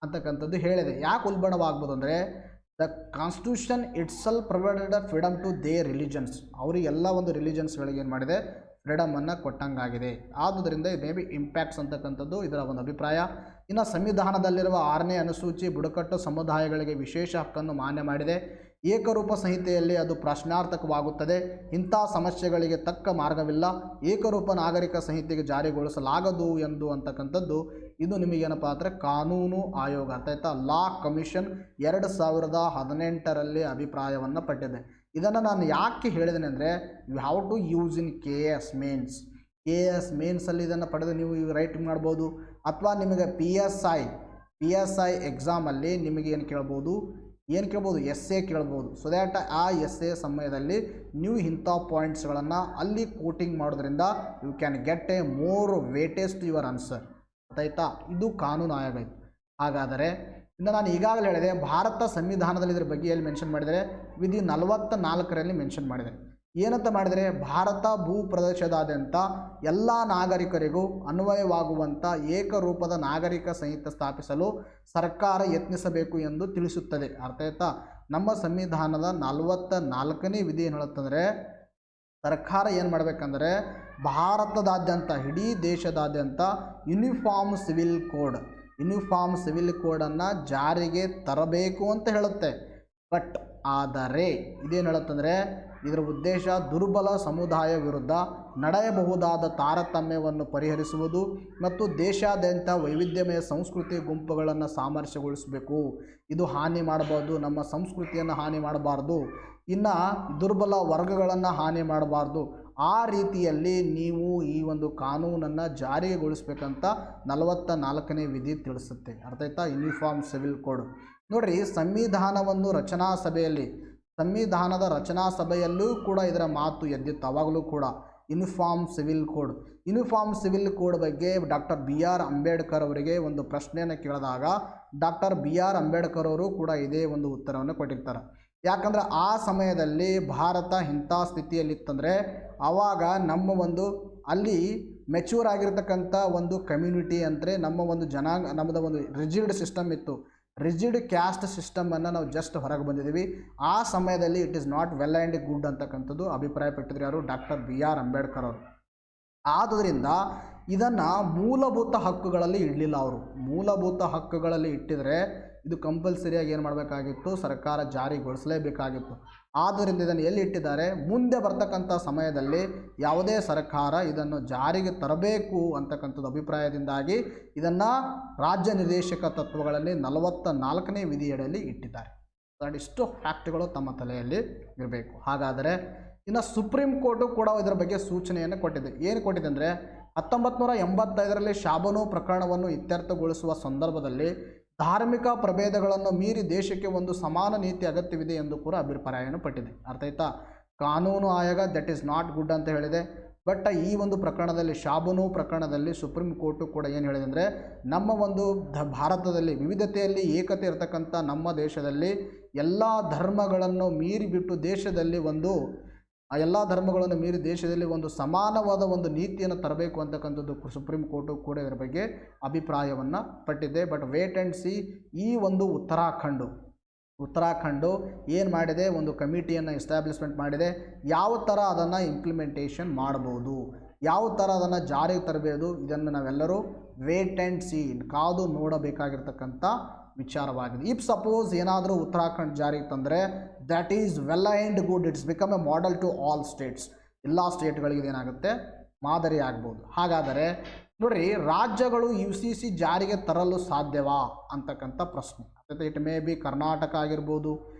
ಅಂತಕ್ಕಂಥದ್ದು ಹೇಳಿದೆ. ಯಾಕೆ ಉಲ್ಬಣವಾಗ್ಬೋದು ಅಂದರೆ the constitution itself provided a freedom to their religions. ಅವರಿಗೆಲ್ಲ ಒಂದು ರಿಲಿಜನ್ಸ್ಗಳಿಗೆ ಏನು ಮಾಡಿದೆ, ಫ್ರೀಡಮನ್ನು ಕೊಟ್ಟಂಗಾಗಿದೆ. ಆದುದರಿಂದ ಮೇ ಬಿ ಇಂಪ್ಯಾಕ್ಟ್ಸ್ ಅಂತಕ್ಕಂಥದ್ದು ಇದರ ಒಂದು ಅಭಿಪ್ರಾಯ. ಇನ್ನು ಸಂವಿಧಾನದಲ್ಲಿರುವ 6ನೇ ಅನುಸೂಚಿ ಬುಡಕಟ್ಟು ಸಮುದಾಯಗಳಿಗೆ ವಿಶೇಷ ಹಕ್ಕನ್ನು ಮಾನ್ಯ ಮಾಡಿದೆ. ಏಕರೂಪ ಸಂಹಿತೆಯಲ್ಲಿ ಅದು ಪ್ರಶ್ನಾರ್ಥಕವಾಗುತ್ತದೆ. ಇಂಥ ಸಮಸ್ಯೆಗಳಿಗೆ ತಕ್ಕ ಮಾರ್ಗವಿಲ್ಲ. ಏಕರೂಪ ನಾಗರಿಕ ಸಂಹಿತೆಗೆ ಜಾರಿಗೊಳಿಸಲಾಗದು ಎಂದು ಅಂತಕ್ಕಂಥದ್ದು ಇದು ನಿಮಗೇನಪ್ಪ ಅಂದರೆ ಕಾನೂನು ಆಯೋಗ ಅರ್ಥ ಆಯ್ತಾ, ಲಾ ಕಮಿಷನ್ 2018ರಲ್ಲಿ ಅಭಿಪ್ರಾಯವನ್ನು ಪಟ್ಟಿದೆ. ಇದನ್ನು ನಾನು ಯಾಕೆ ಹೇಳಿದ್ದೇನೆ ಅಂದರೆ you have to use in KS mains. KS ಮೇನ್ಸಲ್ಲಿ ಇದನ್ನು ಪಡೆದು ನೀವು ರೈಟಿಂಗ್ ಮಾಡ್ಬೋದು. ಅಥವಾ ನಿಮಗೆ PSI ಎಕ್ಸಾಮಲ್ಲಿ ನಿಮಗೆ ಏನು ಕೇಳ್ಬೋದು, essay ಕೇಳ್ಬೋದು. ಸೊ ದ್ಯಾಟ್ ಆ essay ಸಮಯದಲ್ಲಿ ನೀವು ಇಂಥ ಪಾಯಿಂಟ್ಸ್ಗಳನ್ನು ಅಲ್ಲಿ ಕೋಟಿಂಗ್ ಮಾಡೋದ್ರಿಂದ you can get a more weightage to your answer. ಗೊತ್ತಾಯ್ತಾ, ಇದು ಕಾನೂನು ಆಯೋಗ ಇದು. ಹಾಗಾದರೆ ಇನ್ನು ನಾನು ಈಗಾಗಲೇ ಹೇಳಿದೆ ಭಾರತ ಸಂವಿಧಾನದಲ್ಲಿ ಇದರ ಬಗ್ಗೆ ಎಲ್ಲಿ ಮೆನ್ಷನ್ ಮಾಡಿದರೆ ವಿಧಿ 44ರಲ್ಲಿ ಮೆನ್ಷನ್ ಮಾಡಿದೆ. ಏನಂತ ಮಾಡಿದರೆ, ಭಾರತ ಭೂ ಪ್ರದೇಶದಾದ್ಯಂತ ಎಲ್ಲ ನಾಗರಿಕರಿಗೂ ಅನ್ವಯವಾಗುವಂಥ ಏಕರೂಪದ ನಾಗರಿಕ ಸಂಹಿತೆ ಸ್ಥಾಪಿಸಲು ಸರ್ಕಾರ ಯತ್ನಿಸಬೇಕು ಎಂದು ತಿಳಿಸುತ್ತದೆ. ಅರ್ಥ ಆಯ್ತಾ, ನಮ್ಮ ಸಂವಿಧಾನದ 44ನೇ ವಿಧಿ ಏನು ಹೇಳುತ್ತಂದರೆ ಸರ್ಕಾರ ಏನು ಮಾಡಬೇಕಂದ್ರೆ ಭಾರತದಾದ್ಯಂತ ಇಡೀ ದೇಶದಾದ್ಯಂತ ಯೂನಿಫಾರ್ಮ್ ಸಿವಿಲ್ ಕೋಡನ್ನು ಜಾರಿಗೆ ತರಬೇಕು ಅಂತ ಹೇಳುತ್ತೆ. ಬಟ್ ಆದರೆ ಇದೇನು ಹೇಳುತ್ತಂದರೆ ಇದರ ಉದ್ದೇಶ ದುರ್ಬಲ ಸಮುದಾಯ ವಿರುದ್ಧ ನಡೆಯಬಹುದಾದ ತಾರತಮ್ಯವನ್ನು ಪರಿಹರಿಸುವುದು ಮತ್ತು ದೇಶಾದ್ಯಂತ ವೈವಿಧ್ಯಮಯ ಸಂಸ್ಕೃತಿ ಗುಂಪುಗಳನ್ನು ಸಾಮರಸ್ಯಗೊಳಿಸಬೇಕು. ಇದು ಹಾನಿ ಮಾಡಬಾರ್ದು, ನಮ್ಮ ಸಂಸ್ಕೃತಿಯನ್ನು ಹಾನಿ ಮಾಡಬಾರ್ದು, ಇನ್ನು ದುರ್ಬಲ ವರ್ಗಗಳನ್ನು ಹಾನಿ ಮಾಡಬಾರ್ದು. ಆ ರೀತಿಯಲ್ಲಿ ನೀವು ಈ ಒಂದು ಕಾನೂನನ್ನು ಜಾರಿಗೊಳಿಸಬೇಕಂತ 44ನೇ ವಿಧಿ ತಿಳಿಸುತ್ತೆ. ಅರ್ಥ ಆಯ್ತಾ, ಯೂನಿಫಾರ್ಮ್ ಸಿವಿಲ್ ಕೋಡ್. ನೋಡಿರಿ, ಸಂವಿಧಾನದ ರಚನಾ ಸಭೆಯಲ್ಲೂ ಕೂಡ ಇದರ ಮಾತು ಎದ್ದಿತ್ತು. ಅವಾಗಲೂ ಕೂಡ ಯೂನಿಫಾರ್ಮ್ ಸಿವಿಲ್ ಕೋಡ್ ಬಗ್ಗೆ ಡಾಕ್ಟರ್ BR ಅಂಬೇಡ್ಕರ್ ಅವರಿಗೆ ಒಂದು ಪ್ರಶ್ನೆಯನ್ನು ಕೇಳಿದಾಗ ಡಾಕ್ಟರ್ BR ಅಂಬೇಡ್ಕರ್ ಅವರು ಕೂಡ ಇದೇ ಒಂದು ಉತ್ತರವನ್ನು ಕೊಟ್ಟಿರ್ತಾರೆ. ಯಾಕಂದರೆ ಆ ಸಮಯದಲ್ಲಿ ಭಾರತ ಇಂಥ ಸ್ಥಿತಿಯಲ್ಲಿತ್ತಂದರೆ ಆವಾಗ ನಮ್ಮ ಒಂದು ಅಲ್ಲಿ ಮೆಚ್ಯೂರ್ ಆಗಿರ್ತಕ್ಕಂಥ ಒಂದು ಕಮ್ಯುನಿಟಿ ಅಂದರೆ ನಮ್ಮ ಒಂದು ಜನಾಂಗ, ನಮ್ಮದು ಒಂದು ರಿಜಿಡ್ ಸಿಸ್ಟಮ್ ಇತ್ತು. ರಿಜಿಡ್ ಕ್ಯಾಸ್ಟ್ ಸಿಸ್ಟಮನ್ನು ನಾವು ಜಸ್ಟ್ ಹೊರಗೆ ಬಂದಿದ್ದೀವಿ. ಆ ಸಮಯದಲ್ಲಿ it is not well and good ಅಂತಕ್ಕಂಥದ್ದು ಅಭಿಪ್ರಾಯಪಟ್ಟಿದ್ರು ಯಾರು, ಡಾಕ್ಟರ್ BR ಅಂಬೇಡ್ಕರ್ ಅವರು. ಆದುದರಿಂದ ಇದನ್ನು ಮೂಲಭೂತ ಹಕ್ಕುಗಳಲ್ಲಿ ಇಡಲಿಲ್ಲ ಅವರು. ಮೂಲಭೂತ ಹಕ್ಕುಗಳಲ್ಲಿ ಇಟ್ಟಿದ್ರೆ ಇದು ಕಂಪಲ್ಸರಿಯಾಗಿ ಏನು ಮಾಡಬೇಕಾಗಿತ್ತು, ಸರ್ಕಾರ ಜಾರಿಗೊಳಿಸಲೇಬೇಕಾಗಿತ್ತು. ಆದ್ದರಿಂದ ಇದನ್ನು ಎಲ್ಲಿ ಇಟ್ಟಿದ್ದಾರೆ, ಮುಂದೆ ಬರ್ತಕ್ಕಂಥ ಸಮಯದಲ್ಲಿ ಯಾವುದೇ ಸರ್ಕಾರ ಇದನ್ನು ಜಾರಿಗೆ ತರಬೇಕು ಅಂತಕ್ಕಂಥದ್ದು ಅಭಿಪ್ರಾಯದಿಂದಾಗಿ ಇದನ್ನು ರಾಜ್ಯ ನಿರ್ದೇಶಕ ತತ್ವಗಳಲ್ಲಿ 44ನೇ ವಿಧಿಯಡಿಯಲ್ಲಿ ಇಟ್ಟಿದ್ದಾರೆ. ಇಷ್ಟು ಫ್ಯಾಕ್ಟ್ಗಳು ತಮ್ಮ ತಲೆಯಲ್ಲಿ ಇರಬೇಕು. ಹಾಗಾದರೆ ಇನ್ನು ಸುಪ್ರೀಂ ಕೋರ್ಟು ಕೂಡ ಇದರ ಬಗ್ಗೆ ಸೂಚನೆಯನ್ನು ಕೊಟ್ಟಿದೆ. ಏನು ಕೊಟ್ಟಿದೆ ಅಂದರೆ 1985ರಲ್ಲಿ ಶಾಬನೂ ಪ್ರಕರಣವನ್ನು ಇತ್ಯರ್ಥಗೊಳಿಸುವ ಸಂದರ್ಭದಲ್ಲಿ ಧಾರ್ಮಿಕ ಪ್ರಭೇದಗಳನ್ನು ಮೀರಿ ದೇಶಕ್ಕೆ ಒಂದು ಸಮಾನ ನೀತಿ ಅಗತ್ಯವಿದೆ ಎಂದು ಕೂಡ ಅಭಿಪ್ರಾಯವನ್ನು ಪಟ್ಟಿದೆ. ಅರ್ಥ ಆಯ್ತಾ, ಕಾನೂನು ಆಯೋಗ ದಟ್ ಈಸ್ ನಾಟ್ ಗುಡ್ ಅಂತ ಹೇಳಿದೆ. ಬಟ್ ಈ ಒಂದು ಪ್ರಕರಣದಲ್ಲಿ, ಶಾಬನೂ ಪ್ರಕರಣದಲ್ಲಿ ಸುಪ್ರೀಂ ಕೋರ್ಟು ಕೂಡ ಏನು ಹೇಳಿದೆ ಅಂದರೆ ನಮ್ಮ ಒಂದು ಭಾರತದಲ್ಲಿ ವಿವಿಧತೆಯಲ್ಲಿ ಏಕತೆ ಇರತಕ್ಕಂಥ ನಮ್ಮ ದೇಶದಲ್ಲಿ ಎಲ್ಲ ಧರ್ಮಗಳನ್ನು ಮೀರಿಬಿಟ್ಟು ದೇಶದಲ್ಲಿ ಒಂದು ಸಮಾನವಾದ ಒಂದು ನೀತಿಯನ್ನು ತರಬೇಕು ಅಂತಕ್ಕಂಥದ್ದು ಸುಪ್ರೀಂ ಕೋರ್ಟು ಕೂಡ ಇದರ ಬಗ್ಗೆ ಅಭಿಪ್ರಾಯವನ್ನು ಪಟ್ಟಿದೆ. ಬಟ್ ವೇಟ್ ಆ್ಯಂಡ್ ಸಿ, ಈ ಒಂದು ಉತ್ತರಾಖಂಡು ಏನು ಮಾಡಿದೆ, ಒಂದು ಕಮಿಟಿಯನ್ನು ಎಸ್ಟಾಬ್ಲಿಷ್ಮೆಂಟ್ ಮಾಡಿದೆ. ಯಾವ ಥರ ಅದನ್ನು ಇಂಪ್ಲಿಮೆಂಟೇಷನ್ ಮಾಡ್ಬೋದು, ಯಾವ ಥರ ಅದನ್ನು ಜಾರಿಗೆ ತರಬೇಕು, ಇದನ್ನು ನಾವೆಲ್ಲರೂ ವೇಟ್ ಆ್ಯಂಡ್ ಸಿ, ಕಾದು ನೋಡಬೇಕಾಗಿರ್ತಕ್ಕಂಥ ವಿಚಾರವಾಗಿದೆ. ಇಫ್ ಸಪೋಸ್ ಏನಾದರೂ ಉತ್ತರಾಖಂಡ್ ಜಾರಿಗೆ ತಂದರೆ that is well and good, it's become a model to all states. ಎಲ್ಲ ಸ್ಟೇಟ್ಗಳಿಗೆ ಏನಾಗುತ್ತೆ, ಮಾದರಿ ಆಗ್ಬೋದು. ಹಾಗಾದರೆ ನೋಡಿರಿ, ರಾಜ್ಯಗಳು UCC ಜಾರಿಗೆ ತರಲು ಸಾಧ್ಯವಾ ಅಂತಕ್ಕಂಥ ಪ್ರಶ್ನೆ. ಇಟ್ ಮೇ ಬಿ ಕರ್ನಾಟಕ ಆಗಿರ್ಬೋದು,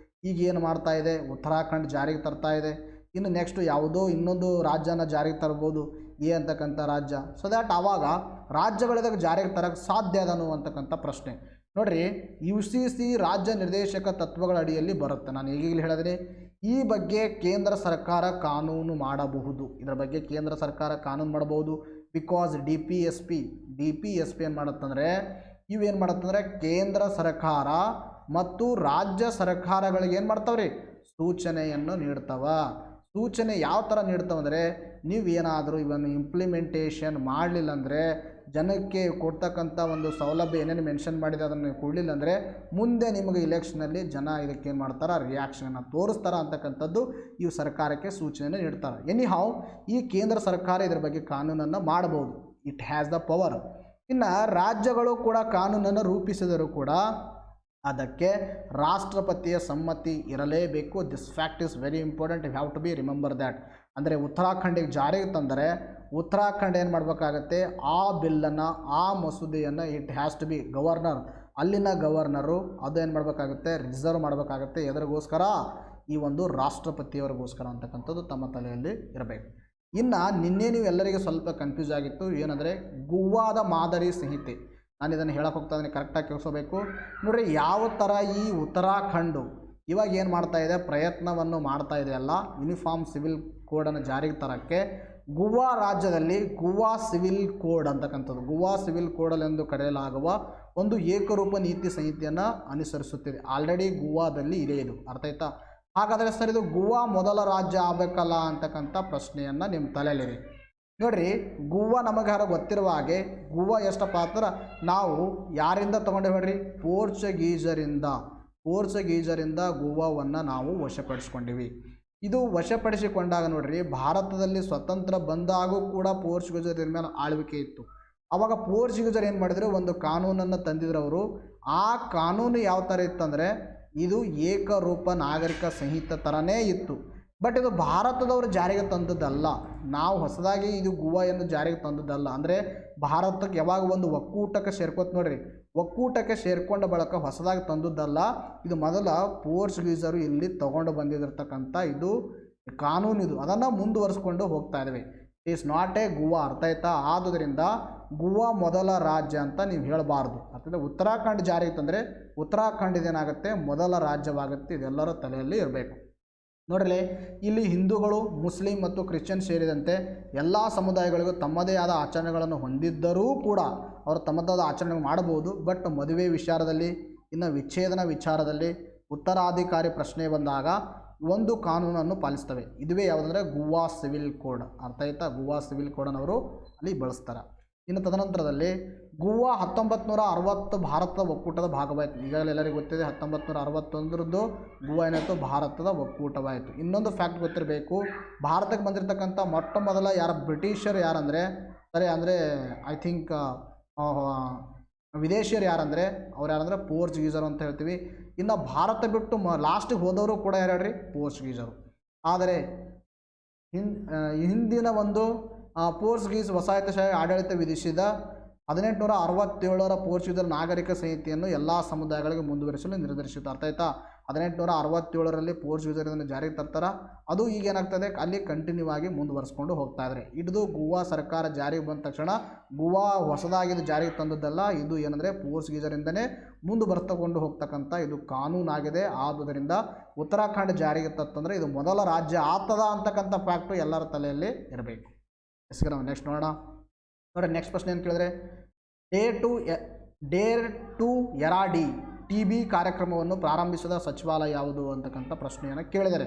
ಈಗ ಏನು ಮಾಡ್ತಾ ಇದೆ ಉತ್ತರಾಖಂಡ್ ಜಾರಿಗೆ ತರ್ತಾ ಇದೆ. ಇನ್ನು ನೆಕ್ಸ್ಟು ಯಾವುದೋ ಇನ್ನೊಂದು ರಾಜ್ಯನ ಜಾರಿಗೆ ತರ್ಬೋದು, ಅಂತಕ್ಕಂಥ ರಾಜ್ಯ. ಸೊ ದ್ಯಾಟ್ ಆವಾಗ ರಾಜ್ಯಗಳಿದಾಗ ಜಾರಿಗೆ ತರಕ್ಕೆ ಸಾಧ್ಯ ಅದನ್ನು ಅಂತಕ್ಕಂಥ ಪ್ರಶ್ನೆ. ನೋಡಿರಿ, UCC ರಾಜ್ಯ ನಿರ್ದೇಶಕ ತತ್ವಗಳ ಅಡಿಯಲ್ಲಿ ಬರುತ್ತೆ. ನಾನು ಈಗಲೇ ಹೇಳಿದ್ರೆ ಈ ಬಗ್ಗೆ ಕೇಂದ್ರ ಸರ್ಕಾರ ಕಾನೂನು ಮಾಡಬಹುದು. ಇದರ ಬಗ್ಗೆ ಕೇಂದ್ರ ಸರ್ಕಾರ ಕಾನೂನು ಮಾಡಬಹುದು. Because D P S P ಏನು ಮಾಡುತ್ತಂದರೆ ಇವೇನು ಮಾಡುತ್ತಂದರೆ ಕೇಂದ್ರ ಸರ್ಕಾರ ಮತ್ತು ರಾಜ್ಯ ಸರ್ಕಾರಗಳಿಗೆ ಏನು ಮಾಡ್ತಾವ್ರಿ ಸೂಚನೆಯನ್ನು ನೀಡ್ತವ. ಸೂಚನೆ ಯಾವ ಥರ ನೀಡ್ತಾವಂದರೆ ನೀವೇನಾದರೂ ಇವನ್ನು ಇಂಪ್ಲಿಮೆಂಟೇಷನ್ ಮಾಡಲಿಲ್ಲ ಅಂದರೆ ಜನಕ್ಕೆ ಕೊಡ್ತಕ್ಕಂಥ ಒಂದು ಸೌಲಭ್ಯ ಏನೇನು ಮೆನ್ಷನ್ ಮಾಡಿದೆ ಅದನ್ನು ಕೊಡಲಿಲ್ಲ ಅಂದರೆ ಮುಂದೆ ನಿಮಗೆ ಇಲೆಕ್ಷನಲ್ಲಿ ಜನ ಇದಕ್ಕೇನು ಮಾಡ್ತಾರೆ ರಿಯಾಕ್ಷನನ್ನು ತೋರಿಸ್ತಾರೆ ಅಂತಕ್ಕಂಥದ್ದು ಇವು ಸರ್ಕಾರಕ್ಕೆ ಸೂಚನೆಯನ್ನು ನೀಡ್ತಾರೆ. ಎನಿಹಾವ್ ಈ ಕೇಂದ್ರ ಸರ್ಕಾರ ಇದರ ಬಗ್ಗೆ ಕಾನೂನನ್ನು ಮಾಡಬಹುದು. It has the power. ಇನ್ನು ರಾಜ್ಯಗಳು ಕೂಡ ಕಾನೂನನ್ನು ರೂಪಿಸಿದರೂ ಕೂಡ ಅದಕ್ಕೆ ರಾಷ್ಟ್ರಪತಿಯ ಸಮ್ಮತಿ ಇರಲೇಬೇಕು. This fact is very important. You have to be remember that. ಅಂದರೆ ಉತ್ತರಾಖಂಡಿಗೆ ಜಾರಿಗೆ ತಂದರೆ ಉತ್ತರಾಖಂಡ್ ಏನು ಮಾಡಬೇಕಾಗತ್ತೆ ಆ ಬಿಲ್ಲನ್ನು ಆ ಮಸೂದೆಯನ್ನು it has to be governor ಅಲ್ಲಿನ ಗವರ್ನರು ಅದು ಏನು ಮಾಡಬೇಕಾಗುತ್ತೆ ರಿಸರ್ವ್ ಮಾಡಬೇಕಾಗತ್ತೆ. ಎದರಿಗೋಸ್ಕರ ಈ ಒಂದು ರಾಷ್ಟ್ರಪತಿಯವರಿಗೋಸ್ಕರ ಅಂತಕ್ಕಂಥದ್ದು ತಮ್ಮ ತಲೆಯಲ್ಲಿ ಇರಬೇಕು. ಇನ್ನು ನಿನ್ನೆ ನೀವು ಎಲ್ಲರಿಗೆ ಸ್ವಲ್ಪ ಕನ್ಫ್ಯೂಸ್ ಆಗಿತ್ತು ಏನಂದರೆ ಗೋವಾದ ಮಾದರಿ ಸಂಹಿತೆ. ನಾನು ಇದನ್ನು ಹೇಳಕ್ಕೆ ಹೋಗ್ತಾ ಇದ್ದೀನಿ, ಕರೆಕ್ಟಾಗಿ ಕೇಳಿಸಬೇಕು ನೋಡಿರಿ. ಯಾವ ಥರ ಈ ಉತ್ತರಾಖಂಡು ಇವಾಗ ಏನು ಮಾಡ್ತಾ ಇದೆ ಪ್ರಯತ್ನವನ್ನು ಮಾಡ್ತಾ ಇದೆ ಅಲ್ಲ ಯೂನಿಫಾರ್ಮ್ ಸಿವಿಲ್ ಕೋಡನ್ನು ಜಾರಿಗೆ ತರೋಕ್ಕೆ. ಗೋವಾ ರಾಜ್ಯದಲ್ಲಿ ಗೋವಾ ಸಿವಿಲ್ ಕೋಡ್ ಅಂತಕ್ಕಂಥದ್ದು ಗೋವಾ ಸಿವಿಲ್ ಕೋಡಲ್ ಎಂದು ಕರೆಯಲಾಗುವ ಒಂದು ಏಕರೂಪ ನೀತಿ ಸಂಹಿತೆಯನ್ನು ಅನುಸರಿಸುತ್ತಿದೆ. ಆಲ್ರೆಡಿ ಗೋವಾದಲ್ಲಿ ಇದೆ ಇದು, ಅರ್ಥ ಆಯ್ತಾ? ಹಾಗಾದರೆ ಸರ್ ಇದು ಗೋವಾ ಮೊದಲ ರಾಜ್ಯ ಆಗಬೇಕಲ್ಲ ಅಂತಕ್ಕಂಥ ಪ್ರಶ್ನೆಯನ್ನು ನಿಮ್ಮ ತಲೆಯಲ್ಲಿದೆ. ನೋಡಿರಿ, ಗೋವಾ ನಮಗಾರ ಗೊತ್ತಿರುವ ಹಾಗೆ ಗೋವಾ ಎಷ್ಟಪ್ಪ ಅಂದ್ರೆ ನಾವು ಯಾರಿಂದ ತೊಗೊಂಡೇವೆ ಹೇಳ್ರಿ ಪೋರ್ಚುಗೀಸರಿಂದ ಗೋವಾವನ್ನು ನಾವು ವಶಪಡಿಸ್ಕೊಂಡಿವಿ. ಇದು ವಶಪಡಿಸಿಕೊಂಡಾಗ ನೋಡ್ರಿ ಭಾರತದಲ್ಲಿ ಸ್ವತಂತ್ರ ಬಂದಾಗೂ ಕೂಡ ಪೋರ್ಚುಗೀಸರ ಮೇಲೆ ಆಳ್ವಿಕೆ ಇತ್ತು. ಆವಾಗ ಪೋರ್ಚುಗೀಸರು ಏನು ಮಾಡಿದ್ರು ಒಂದು ಕಾನೂನನ್ನು ತಂದಿದ್ರು ಅವರು. ಆ ಕಾನೂನು ಯಾವ ಥರ ಇತ್ತಂದರೆ ಇದು ಏಕರೂಪ ನಾಗರಿಕ ಸಂಹಿತೆ ಥರನೇ ಇತ್ತು. ಬಟ್ ಇದು ಭಾರತದವರು ಜಾರಿಗೆ ತಂದದ್ದಲ್ಲ. ನಾವು ಹೊಸದಾಗಿ ಇದು ಗೋವಾಯನ್ನು ಜಾರಿಗೆ ತಂದದ್ದಲ್ಲ. ಅಂದರೆ ಭಾರತಕ್ಕೆ ಯಾವಾಗ ಒಂದು ಒಕ್ಕೂಟಕ್ಕೆ ಸೇರ್ಕೋತ ನೋಡ್ರಿ, ಒಕ್ಕೂಟಕ್ಕೆ ಸೇರ್ಕೊಂಡ ಬಳಕ ಹೊಸದಾಗಿ ತಂದದ್ದಲ್ಲ. ಇದು ಮೊದಲ ಪೋರ್ಚುಗೀಸರು ಇಲ್ಲಿ ತಗೊಂಡು ಬಂದಿರತಕ್ಕಂಥ ಇದು ಕಾನೂನು. ಇದು ಅದನ್ನು ಮುಂದುವರಿಸ್ಕೊಂಡು ಹೋಗ್ತಾ ಇದ್ದೀವಿ. It is not A Goa, ಅರ್ಥ ಆಯ್ತಾ? ಆದುದರಿಂದ ಗೋವಾ ಮೊದಲ ರಾಜ್ಯ ಅಂತ ನೀವು ಹೇಳಬಾರ್ದು. ಅರ್ಥಾತ್ ಉತ್ತರಾಖಂಡ್ ಜಾರಿಗೆ ತಂದರೆ ಉತ್ತರಾಖಂಡ್ ಇದೇನಾಗುತ್ತೆ ಮೊದಲ ರಾಜ್ಯವಾಗುತ್ತೆ. ಇದೆಲ್ಲರ ತಲೆಯಲ್ಲಿ ಇರಬೇಕು. ನೋಡಲಿ, ಇಲ್ಲಿ ಹಿಂದೂಗಳು, ಮುಸ್ಲಿಂ ಮತ್ತು ಕ್ರಿಶ್ಚಿಯನ್ ಸೇರಿದಂತೆ ಎಲ್ಲ ಸಮುದಾಯಗಳಿಗೂ ತಮ್ಮದೇ ಆದ ಆಚರಣೆಗಳನ್ನು ಹೊಂದಿದ್ದರೂ ಕೂಡ ಅವರು ತಮ್ಮದಾದ ಆಚರಣೆ ಮಾಡಬಹುದು. ಬಟ್ ಮದುವೆ ವಿಚಾರದಲ್ಲಿ, ಇನ್ನು ವಿಚ್ಛೇದನ ವಿಚಾರದಲ್ಲಿ, ಉತ್ತರಾಧಿಕಾರಿ ಪ್ರಶ್ನೆ ಬಂದಾಗ ಒಂದು ಕಾನೂನನ್ನು ಪಾಲಿಸ್ತವೆ. ಇದುವೇ ಯಾವುದಂದರೆ ಗೋವಾ ಸಿವಿಲ್ ಕೋಡ್, ಅರ್ಥ ಆಯ್ತಾ? ಗೋವಾ ಸಿವಿಲ್ ಕೋಡನ್ನು ಅವರು ಅಲ್ಲಿ ಬಳಸ್ತಾರೆ. ಇನ್ನು ತದನಂತರದಲ್ಲಿ ಗೋವಾ 1960 ಭಾರತದ ಒಕ್ಕೂಟದ ಭಾಗವಾಯಿತು. ಈಗಾಗಲೇ ಎಲ್ಲರಿಗೂ ಗೊತ್ತಿದೆ 1961 ಗೋವಾ ಏನಾಯಿತು ಭಾರತದ ಒಕ್ಕೂಟವಾಯಿತು. ಇನ್ನೊಂದು ಫ್ಯಾಕ್ಟ್ ಗೊತ್ತಿರಬೇಕು, ಭಾರತಕ್ಕೆ ಬಂದಿರತಕ್ಕಂಥ ಮೊಟ್ಟ ಮೊದಲ ಬ್ರಿಟಿಷರು ಯಾರಂದರೆ ಅಂದರೆ ಐ ಥಿಂಕ್ ವಿದೇಶಿಯರು ಯಾರಂದರೆ ಅವ್ರು ಯಾರಂದರೆ ಪೋರ್ಚುಗೀಸರು ಅಂತ ಹೇಳ್ತೀವಿ. ಇನ್ನು ಭಾರತ ಬಿಟ್ಟು ಲಾಸ್ಟಿಗೆ ಹೋದವರು ಕೂಡ ಯಾರ್ಯಾರು ಪೋರ್ಚುಗೀಸರು. ಆದರೆ ಹಿಂದಿನ ಒಂದು ಪೋರ್ಚುಗೀಸ್ ವಸಾಹತುಶಾಹಿ ಆಡಳಿತ ವಿಧಿಸಿದ 1867 ಪೋರ್ಚುಗೀಸರ ನಾಗರಿಕ ಸಂಹಿತೆಯನ್ನು ಎಲ್ಲ ಸಮುದಾಯಗಳಿಗೆ ಮುಂದುವರಿಸಲು ನಿರ್ಧರಿಸಿತು. ಅರ್ಥ ಆಯ್ತಾ? 1867ರಲ್ಲಿ ಪೋರ್ಚುಗೀಸರನ್ನು ಜಾರಿಗೆ ತರ್ತಾರ. ಅದು ಈಗ ಏನಾಗ್ತದೆ ಅಲ್ಲಿ ಕಂಟಿನ್ಯೂ ಆಗಿ ಮುಂದುವರಿಸ್ಕೊಂಡು ಹೋಗ್ತಾ ಇದ್ದಾರೆ. ಇದು ಗೋವಾ ಸರ್ಕಾರ ಜಾರಿಗೆ ಬಂದ ತಕ್ಷಣ ಗೋವಾ ಹೊಸದಾಗಿ ಜಾರಿಗೆ ತಂದದ್ದಲ್ಲ. ಇದು ಏನಂದರೆ ಪೋರ್ಚುಗೀಸರಿಂದನೇ ಮುಂದೆ ಬರ್ತಕೊಂಡು ಹೋಗ್ತಕ್ಕಂಥ ಇದು ಕಾನೂನಾಗಿದೆ. ಆದುದರಿಂದ ಉತ್ತರಾಖಂಡ್ ಜಾರಿಗೆ ತತ್ತಂದರೆ ಇದು ಮೊದಲ ರಾಜ್ಯ ಆಗ್ತದ ಅಂತಕ್ಕಂಥ ಫ್ಯಾಕ್ಟು ಎಲ್ಲರ ತಲೆಯಲ್ಲಿ ಇರಬೇಕು. ಎಸ್ಗೆ ನಾವು ನೆಕ್ಸ್ಟ್ ನೋಡೋಣ. ನೋಡಿ, ನೆಕ್ಸ್ಟ್ ಪ್ರಶ್ನೆ ಏನು ಕೇಳಿದ್ರೆ, ಡೇರ್ ಟು ಎರಾಡಿ TB ಕಾರ್ಯಕ್ರಮವನ್ನು ಪ್ರಾರಂಭಿಸಿದ ಸಚಿವಾಲಯ ಯಾವುದು ಅಂತಕ್ಕಂಥ ಪ್ರಶ್ನೆಯನ್ನು ಕೇಳಿದರೆ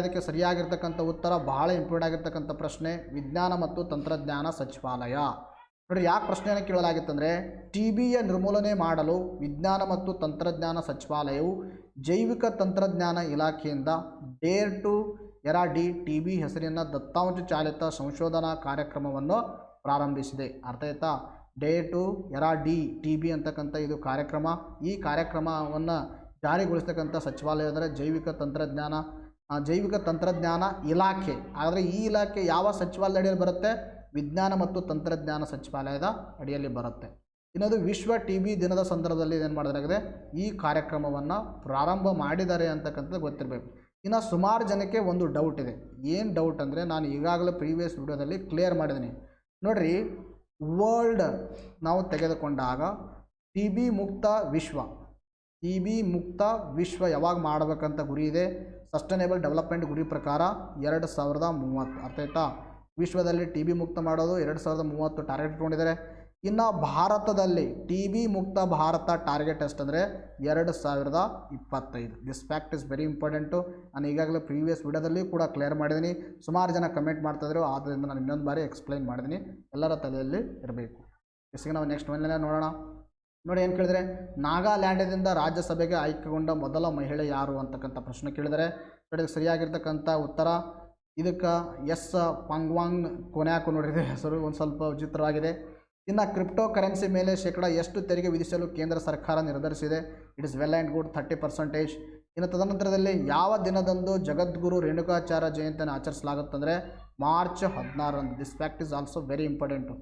ಇದಕ್ಕೆ ಸರಿಯಾಗಿರ್ತಕ್ಕಂಥ ಉತ್ತರ ಬಹಳ ಇಂಪಾರ್ಟೆಂಟ್ ಆಗಿರ್ತಕ್ಕಂಥ ಪ್ರಶ್ನೆ, ವಿಜ್ಞಾನ ಮತ್ತು ತಂತ್ರಜ್ಞಾನ ಸಚಿವಾಲಯ. ನೋಡಿ, ಯಾಕೆ ಪ್ರಶ್ನೆಯನ್ನು ಕೇಳಲಾಗಿತ್ತಂದರೆ TBಯ ನಿರ್ಮೂಲನೆ ಮಾಡಲು ವಿಜ್ಞಾನ ಮತ್ತು ತಂತ್ರಜ್ಞಾನ ಸಚಿವಾಲಯವು ಜೈವಿಕ ತಂತ್ರಜ್ಞಾನ ಇಲಾಖೆಯಿಂದ ಡೇರ್ ಟು ಎರಾಡಿ TB ಹೆಸರಿನ ದತ್ತಾಂಶ ಚಾಲಿತ ಸಂಶೋಧನಾ ಕಾರ್ಯಕ್ರಮವನ್ನು ಪ್ರಾರಂಭಿಸಿದೆ. ಅರ್ಥ ಆಯ್ತಾ? ಡೇರ್ ಟು ಎರಾಡಿ TB ಅಂತಕ್ಕಂಥ ಇದು ಕಾರ್ಯಕ್ರಮ. ಈ ಕಾರ್ಯಕ್ರಮವನ್ನು ಜಾರಿಗೊಳಿಸ್ತಕ್ಕಂಥ ಸಚಿವಾಲಯ ಅಂದರೆ ಜೈವಿಕ ತಂತ್ರಜ್ಞಾನ ಇಲಾಖೆ. ಆದರೆ ಈ ಇಲಾಖೆ ಯಾವ ಸಚಿವಾಲಯದ ಅಡಿಯಲ್ಲಿ ಬರುತ್ತೆ? ವಿಜ್ಞಾನ ಮತ್ತು ತಂತ್ರಜ್ಞಾನ ಸಚಿವಾಲಯದ ಅಡಿಯಲ್ಲಿ ಬರುತ್ತೆ. ಇನ್ನೊಂದು ವಿಶ್ವ TB ದಿನದ ಸಂದರ್ಭದಲ್ಲಿ ಏನು ಮಾಡಲಾಗಿದೆ ಈ ಕಾರ್ಯಕ್ರಮವನ್ನು ಪ್ರಾರಂಭ ಮಾಡಿದ್ದಾರೆ ಅಂತಕ್ಕಂಥದ್ದು ಗೊತ್ತಿರಬೇಕು. ಇನ್ನು ಸುಮಾರು ಜನಕ್ಕೆ ಒಂದು ಡೌಟ್ ಇದೆ. ಏನು ಡೌಟ್ ಅಂದರೆ ನಾನು ಈಗಾಗಲೇ ಪ್ರೀವಿಯಸ್ ವಿಡಿಯೋದಲ್ಲಿ ಕ್ಲಿಯರ್ ಮಾಡಿದ್ದೀನಿ. ನೋಡಿರಿ, ವರ್ಲ್ಡ್ ನಾವು ತೆಗೆದುಕೊಂಡಾಗ TB ಮುಕ್ತ ವಿಶ್ವ ಟಿ ಬಿ ಮುಕ್ತ ವಿಶ್ವ ಯಾವಾಗ ಮಾಡಬೇಕಂತ ಗುರಿ ಇದೆ? ಸಸ್ಟೈನೇಬಲ್ ಡೆವಲಪ್ಮೆಂಟ್ ಗುರಿ ಪ್ರಕಾರ 2030. ಅರ್ಥ ಆಯ್ತಾ? ವಿಶ್ವದಲ್ಲಿ ಟಿ ಬಿ ಮುಕ್ತ ಮಾಡೋದು 2030 ಟಾರ್ಗೆಟ್ ಇಟ್ಕೊಂಡಿದ್ದಾರೆ. ಇನ್ನು ಭಾರತದಲ್ಲಿ ಟಿ ಬಿ ಮುಕ್ತ ಭಾರತ ಟಾರ್ಗೆಟ್ ಎಷ್ಟಂದರೆ 2025. This fact is very important. ನಾನು ಈಗಾಗಲೇ ಪ್ರೀವಿಯಸ್ ವಿಡಿಯೋದಲ್ಲಿ ಕೂಡ ಕ್ಲಿಯರ್ ಮಾಡಿದ್ದೀನಿ. ಸುಮಾರು ಜನ ಕಮೆಂಟ್ ಮಾಡ್ತಾಯಿದ್ರು, ಆದ್ದರಿಂದ ನಾನು ಇನ್ನೊಂದು ಬಾರಿ ಎಕ್ಸ್ಪ್ಲೈನ್ ಮಾಡಿದ್ದೀನಿ. ಎಲ್ಲರ ತಲೆಯಲ್ಲಿ ಇರಬೇಕು. ಇಸಿಗೆ ನಾವು ನೆಕ್ಸ್ಟ್ ಒಂದನೇ ನೋಡೋಣ. ನೋಡಿ ಏನು ಕೇಳಿದರೆ, ನಾಗಾಲ್ಯಾಂಡದಿಂದ ರಾಜ್ಯಸಭೆಗೆ ಆಯ್ಕೆಗೊಂಡ ಮೊದಲ ಮಹಿಳೆ ಯಾರು ಅಂತಕ್ಕಂಥ ಪ್ರಶ್ನೆ ಕೇಳಿದರೆ, ನೋಡಿ ಸರಿಯಾಗಿರ್ತಕ್ಕಂಥ ಉತ್ತರ ಇದಕ್ಕೆ ಎಸ್ ಪಂಗ್ವಾಂಗ್ ಕೊನ್ಯಾಕು. ನೋಡಿದರೆ ಹೆಸರು ಒಂದು ಸ್ವಲ್ಪ ವಿಚಿತ್ರವಾಗಿದೆ. ಇನ್ನು ಕ್ರಿಪ್ಟೋ ಕರೆನ್ಸಿ ಮೇಲೆ ಶೇಕಡ ಎಷ್ಟು ತೆರಿಗೆ ವಿಧಿಸಲು ಕೇಂದ್ರ ಸರ್ಕಾರ ನಿರ್ಧರಿಸಿದೆ? It is well and good 30%. ಇನ್ನು ತದನಂತರದಲ್ಲಿ ಯಾವ ದಿನದಂದು ಜಗದ್ಗುರು ರೇಣುಕಾಚಾರ್ಯ ಜಯಂತಿಯನ್ನು ಆಚರಿಸಲಾಗುತ್ತಂದರೆ ಮಾರ್ಚ್ 16ರಂದು. This fact is also very important.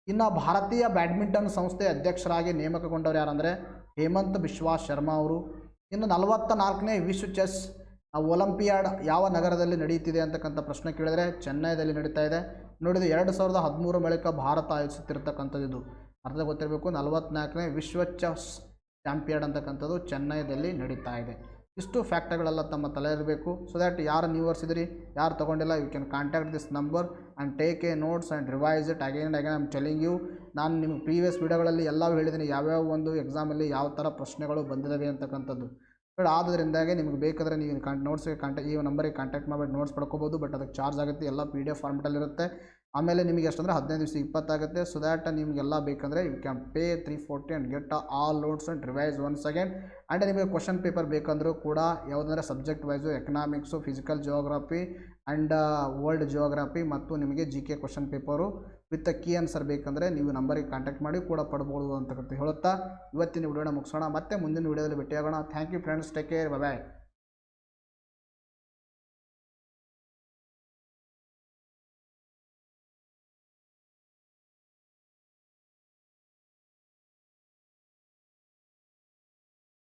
ಇನ್ನು ಭಾರತೀಯ ಬ್ಯಾಡ್ಮಿಂಟನ್ ಸಂಸ್ಥೆ ಅಧ್ಯಕ್ಷರಾಗಿ ನೇಮಕಗೊಂಡವರು ಯಾರಂದರೆ ಹೇಮಂತ್ ಬಿಶ್ವಾ ಶರ್ಮಾ ಅವರು. ಇನ್ನು 44ನೇ ವಿಶ್ವ ಚೆಸ್ ಒಲಿಂಪಿಯಾಡ್ ಯಾವ ನಗರದಲ್ಲಿ ನಡೆಯುತ್ತಿದೆ ಅಂತಕ್ಕಂಥ ಪ್ರಶ್ನೆ ಕೇಳಿದರೆ ಚೆನ್ನೈದಲ್ಲಿ ನಡೀತಾ ಇದೆ. ನೋಡಿದ 2013 ಬಳಿಕ ಭಾರತ ಆಯೋಜಿಸುತ್ತಿರ್ತಕ್ಕಂಥದ್ದು ಇದು. ಅರ್ಥ ಗೊತ್ತಿರಬೇಕು. 44ನೇ ವಿಶ್ವ ಚೆಸ್ ಚಾಂಪಿಯನ್ ಅಂತಕ್ಕಂಥದ್ದು ಚೆನ್ನೈದಲ್ಲಿ ನಡೀತಾ ಇದೆ. ಇಷ್ಟು ಫ್ಯಾಕ್ಟ್ಗಳೆಲ್ಲ ತಮ್ಮ ತಲೆ ಇರಬೇಕು. ಸೊ ದ್ಯಾಟ್ ಯಾರು ನ್ಯೂವರ್ಸ್ ಇದ್ದೀರಿ, ಯಾರು ತೊಗೊಂಡಿಲ್ಲ, you can contact this number and take a notes and revise it again and again. I am telling you, ನಾನು ನಿಮಗೆ ಪ್ರೀವಿಯಸ್ ವೀಡಿಯೋಗಳಲ್ಲಿ ಎಲ್ಲವೂ ಹೇಳಿದ್ದೀನಿ, ಯಾವ್ಯಾವ ಒಂದು ಎಕ್ಸಾಮಲ್ಲಿ ಯಾವ ಥರ ಪ್ರಶ್ನೆಗಳು ಬಂದಿದ್ದಾವೆ ಅಂತಕ್ಕಂಥದ್ದು. ಬಟ್ ಆದ್ದರಿಂದಾಗೆ ನಿಮಗೆ ಬೇಕಾದರೆ ನೀವು ನೋಟ್ಸ್ಗೆ ಈ ನಂಬರಿಗೆ ಕಾಂಟ್ಯಾಕ್ಟ್ ಮಾಡಿ ನೋಟ್ಸ್ ಪಡ್ಕೋಬೋದು. ಬಟ್ ಅದಕ್ಕೆ ಚಾರ್ಜ್ ಆಗುತ್ತೆ. ಎಲ್ಲ PDF ಫಾರ್ಮೆಟಲ್ಲಿರುತ್ತೆ. ಆಮೇಲೆ ನಿಮಗೆ ಎಷ್ಟಂದರೆ 15 ದಿವಸ 20 ಆಗುತ್ತೆ. ಸೊ ದ್ಯಾಟ್ ನಿಮಗೆಲ್ಲ ಬೇಕಂದರೆ you can pay 340 and get all notes and revise once again. And ನಿಮಗೆ ಕ್ವಶನ್ ಪೇಪರ್ ಬೇಕಂದರೂ ಕೂಡ ಯಾವುದಂದರೆ subject wise economics, physical geography and world geography ಮತ್ತು ನಿಮಗೆ GK question paper with key answer ಬೇಕಂದರೆ ನೀವು ನಂಬರಿಗೆ ಕಾಂಟ್ಯಾಕ್ಟ್ ಮಾಡಿ ಕೂಡ ಪಡ್ಬೋದು ಅಂತಕ್ಕಂಥ ಹೇಳುತ್ತಾ ಇವತ್ತಿನ ವಿಡಿಯೋನ ಮುಗಿಸೋಣ. ಮತ್ತೆ ಮುಂದಿನ ವಿಡಿಯೋದಲ್ಲಿ ಭೇಟಿಯಾಗೋಣ. Thank you friends, take care, bye.